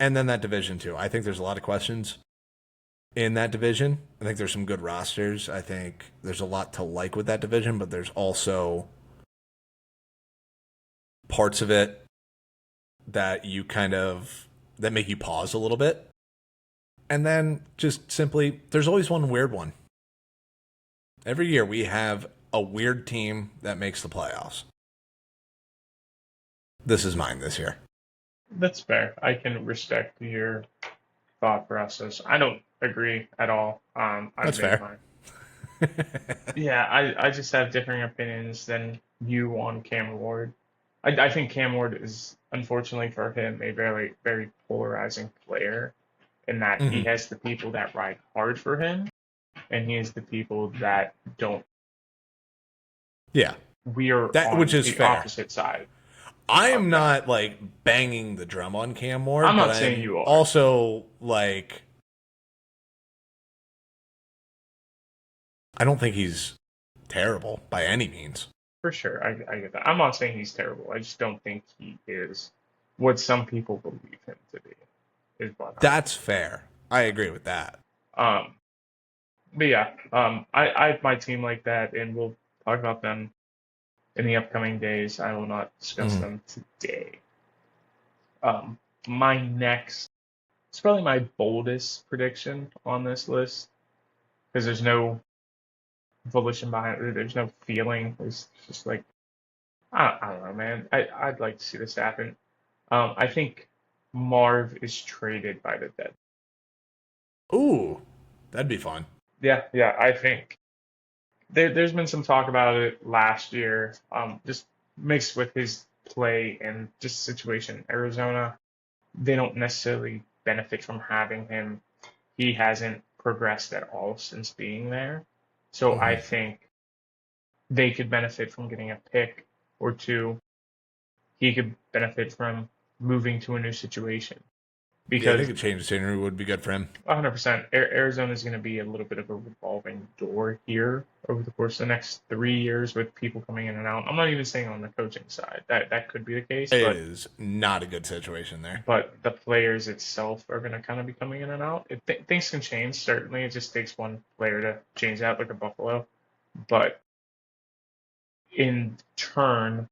And then that division, too. I think there's a lot of questions in that division. I think there's some good rosters. I think there's a lot to like with that division, but there's also parts of it that that make you pause a little bit. And then just simply, there's always one weird one. Every year we have a weird team that makes the playoffs. This is mine this year. That's fair. I can respect your thought process. I don't agree at all. That's fair. Yeah, I just have differing opinions than you on Cam Ward. I think Cam Ward is, unfortunately for him, a very, very polarizing player in that he has the people that ride hard for him, and he has the people that don't. Yeah. We are on which is the fair. opposite side. I am not, like, banging the drum on Cam Ward. I'm not saying you are. Also, like, I don't think he's terrible by any means. For sure, I get that. I'm not saying he's terrible. I just don't think he is what some people believe him to be. That's fair. I agree with that. But yeah, I have my team like that, and we'll talk about them in the upcoming days. I will not discuss them today. It's probably my boldest prediction on this list because there's no volition behind it. There's no feeling. It's just like, I don't know, man. I'd like to see this happen. I think Marv is traded by the dead. Ooh, that'd be fun. Yeah, I think there's been some talk about it last year, just mixed with his play and just situation in Arizona. They don't necessarily benefit from having him. He hasn't progressed at all since being there. So I think they could benefit from getting a pick or two. He could benefit from moving to a new situation. Because I think a change of scenery would be good for him. 100%. Arizona is going to be a little bit of a revolving door here over the course of the next 3 years with people coming in and out. I'm not even saying on the coaching side. That could be the case. It is not a good situation there. But the players itself are going to kind of be coming in and out. Things can change, certainly. It just takes one player to change that, like a Buffalo. But in turn,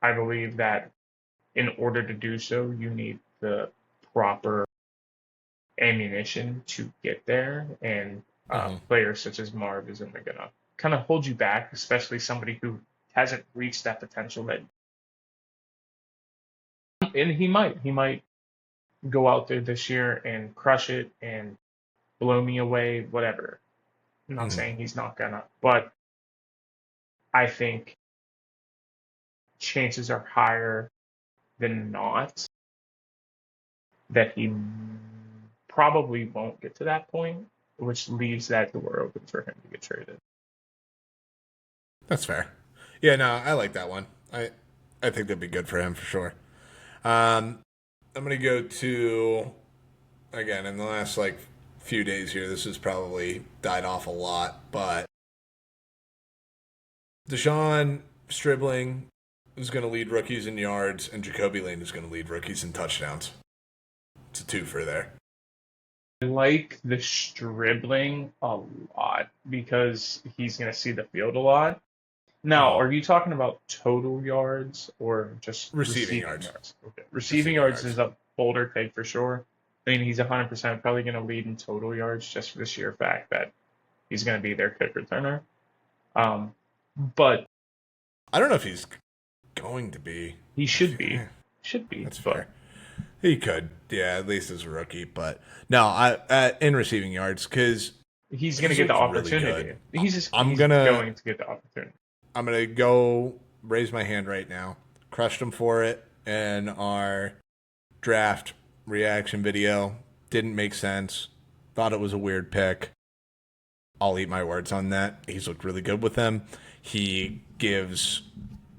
I believe that in order to do so, you need the proper ammunition to get there, and players such as Marv isn't going to kind of hold you back, especially somebody who hasn't reached that potential and he might go out there this year and crush it and blow me away, whatever. I'm not saying he's not gonna, but I think chances are higher than not that he probably won't get to that point, which leaves that door open for him to get traded. That's fair. Yeah, no, I like that one. I think that'd be good for him for sure. I'm going to go to, again, in the last few days here, this has probably died off a lot, but Deshaun Stribling is going to lead rookies in yards, and Jacoby Lane is going to lead rookies in touchdowns. It's a twofer there. I like the Stribling a lot because he's going to see the field a lot. Now, are you talking about total yards or just receiving yards? Okay. Receiving yards is a bolder take for sure. I mean, he's 100% probably going to lead in total yards just for the sheer fact that he's going to be their kick returner. But I don't know if he's going to be. He should be. Should be. That's fair. He could, yeah, at least as a rookie. But no, in receiving yards, because he's going to He's get the looked really opportunity. good. I'm He's gonna going to get the opportunity. I'm gonna go raise my hand right now. Crushed him for it in our draft reaction video. Didn't make sense. Thought it was a weird pick. I'll eat my words on that. He's looked really good with them. He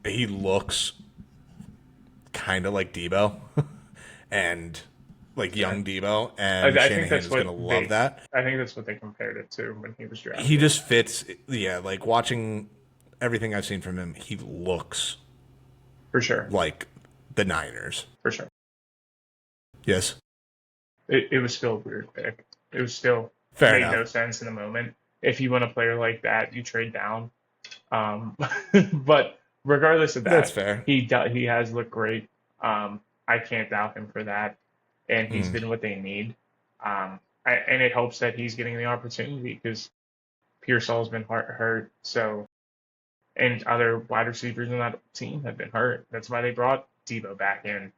looks kind of like Debo and like young Fair. Debo, and I think Shanahan that's is going what to love that. I think that's what they compared it to when he was He drafted. just fits, yeah, like watching everything I've seen from him, he looks For sure. like the Niners. For sure. Yes. It was still a weird pick. It was still Fair made enough. no sense in the moment. If you want a player like that, you trade down. Um, but regardless of That's that, fair. he has looked great. I can't doubt him for that, and he's Mm. been what they need. And it helps that he's getting the opportunity because Pearsall's been hurt, so and other wide receivers in that team have been hurt. That's why they brought Debo back in.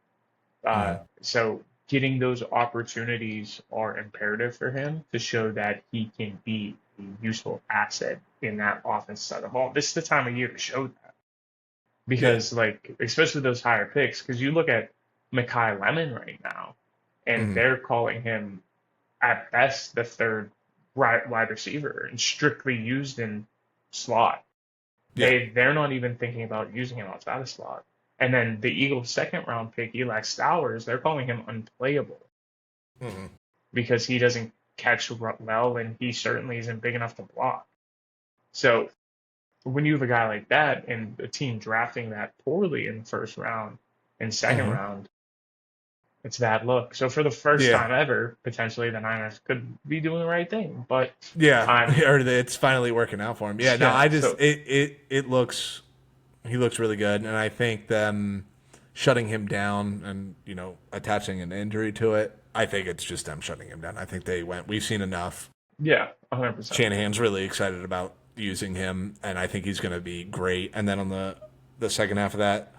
Mm. So getting those opportunities are imperative for him to show that he can be a useful asset in that offense side of the ball. This is the time of year to show that Yeah. because, like, especially those higher picks, because you look at Mekhi Lemon right now, and Mm. they're calling him at best the third wide receiver and strictly used in slot. Yeah. They're not even thinking about using him outside of slot. And then the Eagles' second round pick, Eli Stowers, they're calling him unplayable Mm. because he doesn't catch well and he certainly isn't big enough to block. So when you have a guy like that and a team drafting that poorly in the first round and second Mm. round, it's a bad look. So for the first Yeah. time ever, potentially the Niners could be doing the right thing. But Yeah. I'm Or it's finally working out for him. Yeah. No, yeah. I just So it looks he looks really good, and I think them shutting him down and attaching an injury to it. I think it's just them shutting him down. I think they went. We've seen enough. yeah, 100%. Shanahan's really excited about using him, and I think he's going to be great. And then on the second half of that,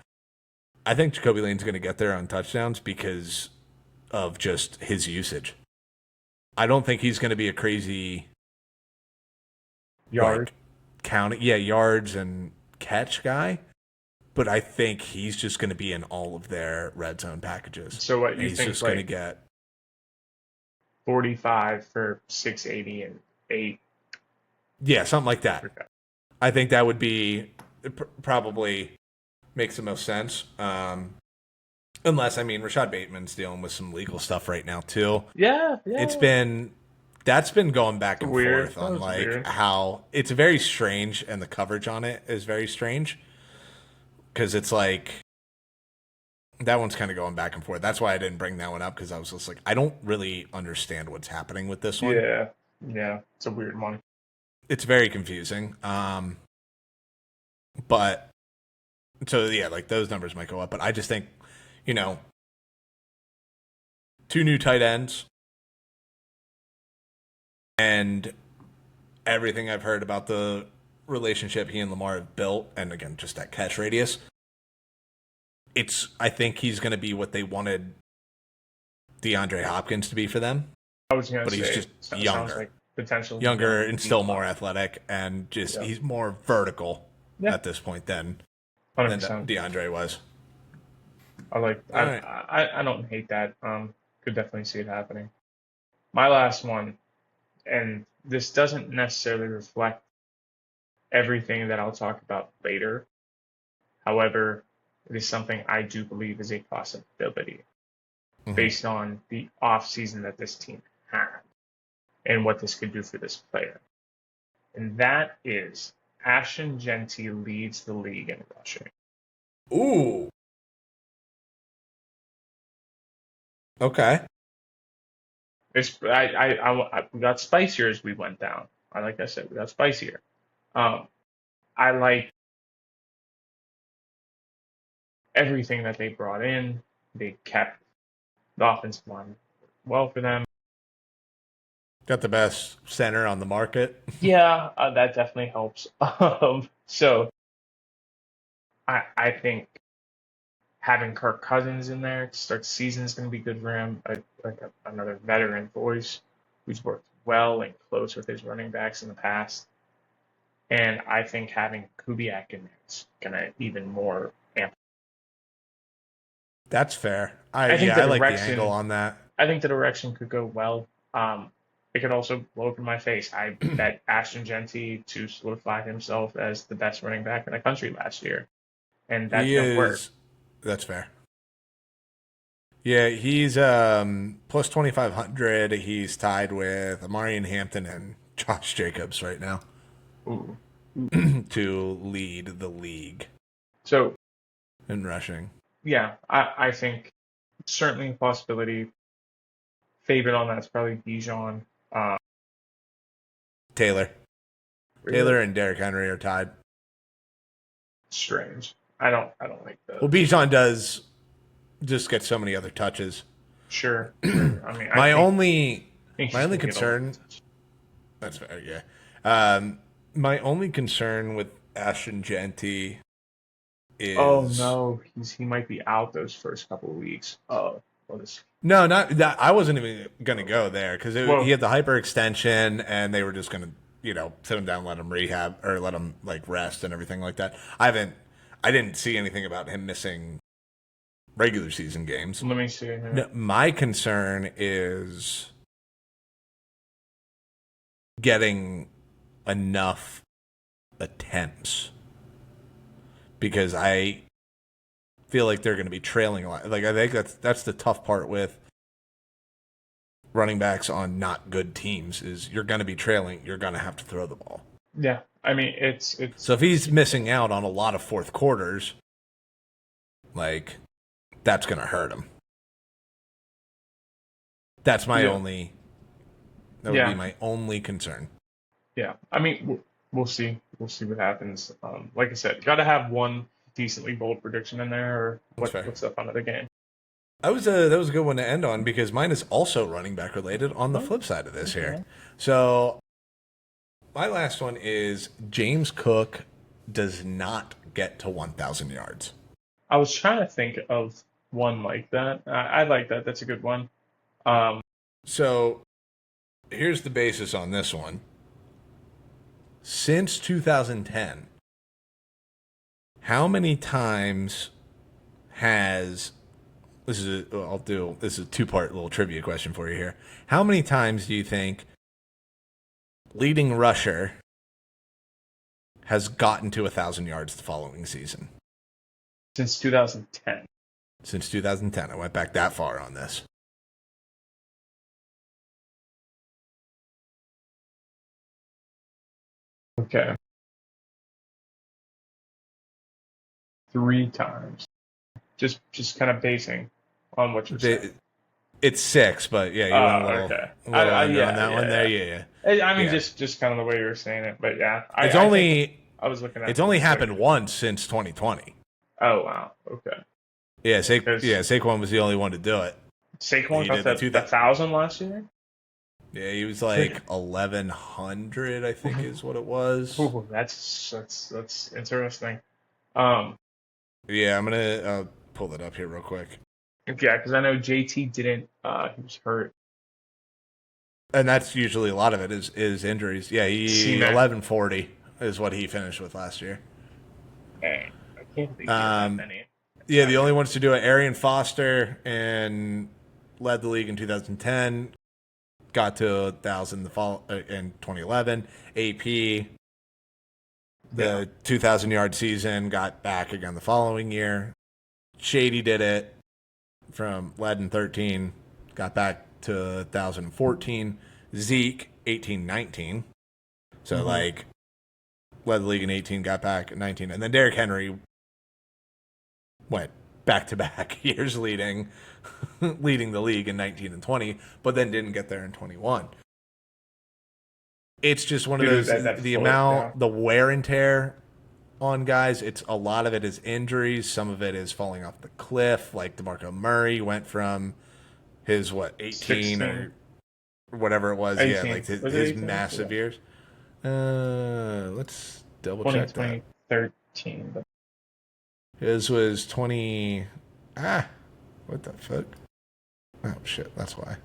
I think Jacoby Lane's going to get there on touchdowns because of just his usage. I don't think he's going to be a crazy Yard. like counting, yards and catch guy, but I think he's just going to be in all of their red zone packages. So what And you he's think just going to like get 45 for 680 and 8? something like that. Okay. I think that would be probably makes the most sense. Unless Rashad Bateman's dealing with some legal stuff right now too. Yeah. That's been going back and Weird. forth That on was like weird. how it's very strange, and the coverage on it is very strange because it's like that one's kind of going back and forth. That's why I didn't bring that one up, because I was just like, I don't really understand what's happening with this one. Yeah. It's a weird one. It's very confusing. But so yeah, like those numbers might go up, but I just think, 2 new tight ends and everything I've heard about the relationship he and Lamar have built, and again, just that catch radius. I think he's going to be what they wanted DeAndre Hopkins to be for them. I was gonna But say he's just sounds younger. like potential Younger and still more athletic, and just he's more vertical at this point than 100%. DeAndre was. I don't hate that. Could definitely see it happening. My last one, and this doesn't necessarily reflect everything that I'll talk about later. However, it is something I do believe is a possibility based on the offseason that this team had and what this could do for this player. And that is Ashton Genty leads the league in rushing. Ooh. Okay. We got spicier as we went down. Like I said, we got spicier. I like everything that they brought in. They kept the offensive line well for them. Got the best center on the market. Yeah, that definitely helps. So I think having Kirk Cousins in there to start the season is going to be good for him. Another veteran voice who's worked well and close with his running backs in the past. And I think having Kubiak in there is gonna even more amp. That's fair. I think the I like the angle direction on that. I think the direction could go well. It could also blow up in my face. I bet Ashton Genty to solidify himself as the best running back in the country last year, and that He didn't work. is. That's fair. Yeah, he's plus 2,500. He's tied with Amarian Hampton and Josh Jacobs right now Ooh. to lead the league So in rushing. yeah, I think certainly a possibility. Favorite on that's probably Bijan. Uh, Taylor. really Taylor and Derrick Henry are tied. strange. I don't like Well, the. Bijan does just get so many other touches. Sure, sure. I mean, My think only think my he's only gonna get a lot of concern. touches. That's fair. Yeah. My only concern with Ashton Genty Oh is no, he might be out those first couple of weeks. Oh, what is? no, not that. I wasn't even going to go there because he Well, had the hyperextension, and they were just going to, sit him down, let him rehab, or let him like rest and everything like that. I didn't see anything about him missing regular season games. let me see here. No, my concern is getting enough attempts because I feel like they're going to be trailing a lot. Like I think that's the tough part with running backs on not good teams is you're going to be trailing. You're going to have to throw the ball. Yeah, I mean it's So if he's missing out on a lot of fourth quarters, like that's going to hurt him. That's my only. That would be my only concern. Yeah. I mean we'll see. We'll see what happens. Like I said, got to have one decently bold prediction in there, or That's fair. what's the fun of the game? That was a good one to end on because mine is also running back related on the flip side of this here. So my last one is James Cook does not get to 1,000 yards. I was trying to think of one like that. I like that. That's a good one. So here's the basis on this one. Since 2010, how many times has this is a two-part little trivia question for you here. How many times do you think leading rusher has gotten to 1,000 yards the following season? Since 2010. Since 2010. I went back that far on this. Okay. 3 times. Just kind of basing on what you're saying. It's 6, but yeah, you went a little, Okay. a little under Yeah, on that one there. Yeah. I mean, Yeah. just kind of the way you were saying it, but yeah. It's I think I was looking at it's only this, happened once since 2020. Oh wow. Okay. Yeah, Because Saquon was the only one to do it. Saquon He got did the that 2000 1,000 last year. Yeah, he was like 1,100, I think is what it was. Ooh, that's interesting. Yeah, I'm gonna pull that up here real quick. Yeah, because I know JT didn't. He was hurt. And that's usually a lot of it is injuries. Yeah, he C-Mac. 1140 is what he finished with last year. Dang, I can't believe he had that many. Yeah, the only ones to do it, Arian Foster, and led the league in 2010. Got to 1,000 in 2011. AP, the 2,000-yard season, got back again the following year. Shady did it from led in 13, got back to 1,014. Zeke, 18-19. So, like, led the league in 18, got back at 19. And then Derrick Henry went back-to-back years leading the league in 19 and 20, but then didn't get there in 21. It's just one of those, the wear and tear on guys, it's a lot of it is injuries. Some of it is falling off the cliff. Like DeMarco Murray went from his, 18 16. or whatever it was. 18. Yeah, like his massive years. Let's double check that. 2013. But His was 20. What the fuck? Oh, shit. That's why.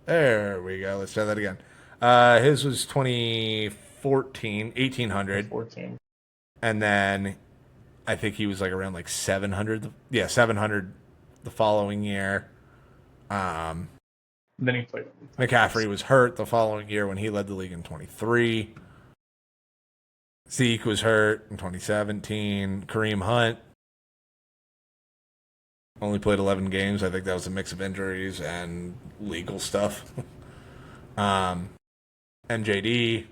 There we go. Let's try that again. His was 2014, 1800. 14. And then I think he was like around like 700. Yeah, 700 the following year. Then he played. McCaffrey was hurt the following year when he led the league in 23. Zeke was hurt in 2017. Kareem Hunt only played 11 games. I think that was a mix of injuries and legal stuff. NJD.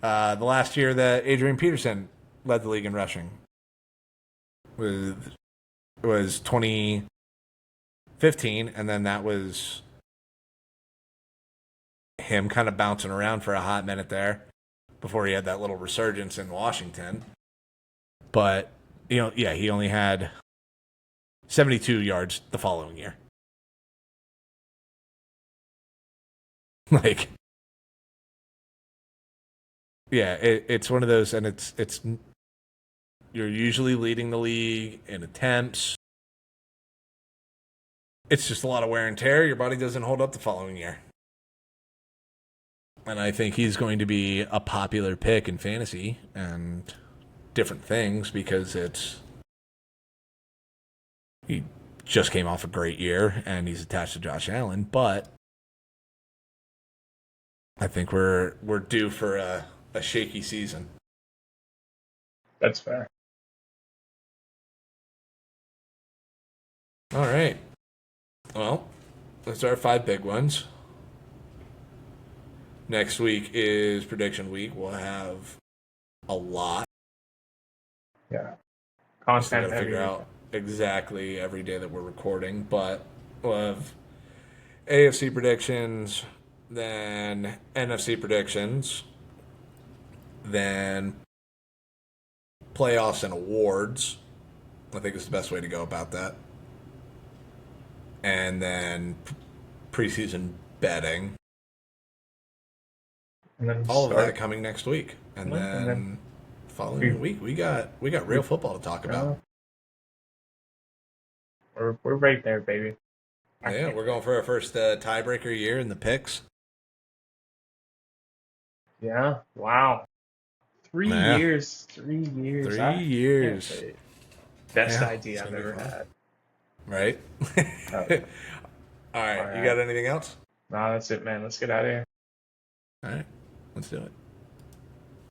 The last year that Adrian Peterson led the league in rushing was 2015, and then that was him kind of bouncing around for a hot minute there before he had that little resurgence in Washington. But, he only had 72 yards the following year. It's one of those, and it's you're usually leading the league in attempts. It's just a lot of wear and tear. Your body doesn't hold up the following year. And I think he's going to be a popular pick in fantasy and different things because he just came off a great year and he's attached to Josh Allen, but I think we're due for a shaky season. That's fair. All right. Well, those are our 5 big ones. Next week is prediction week. We'll have a lot. Yeah. Content every figure out exactly every day that we're recording, but we'll have AFC predictions, then NFC predictions, then playoffs and awards. I think it's the best way to go about that. And then preseason betting. And then all of that coming next week. And then following week, we got real football to talk about. We're right there, baby. Yeah, we're going for our first tiebreaker year in the picks. Yeah. Wow. 3 years. 3 years. 3 years. Best idea I've ever had. Right? All right. You got anything else? Nah, that's it, man. Let's get out of here. All right. Let's do it.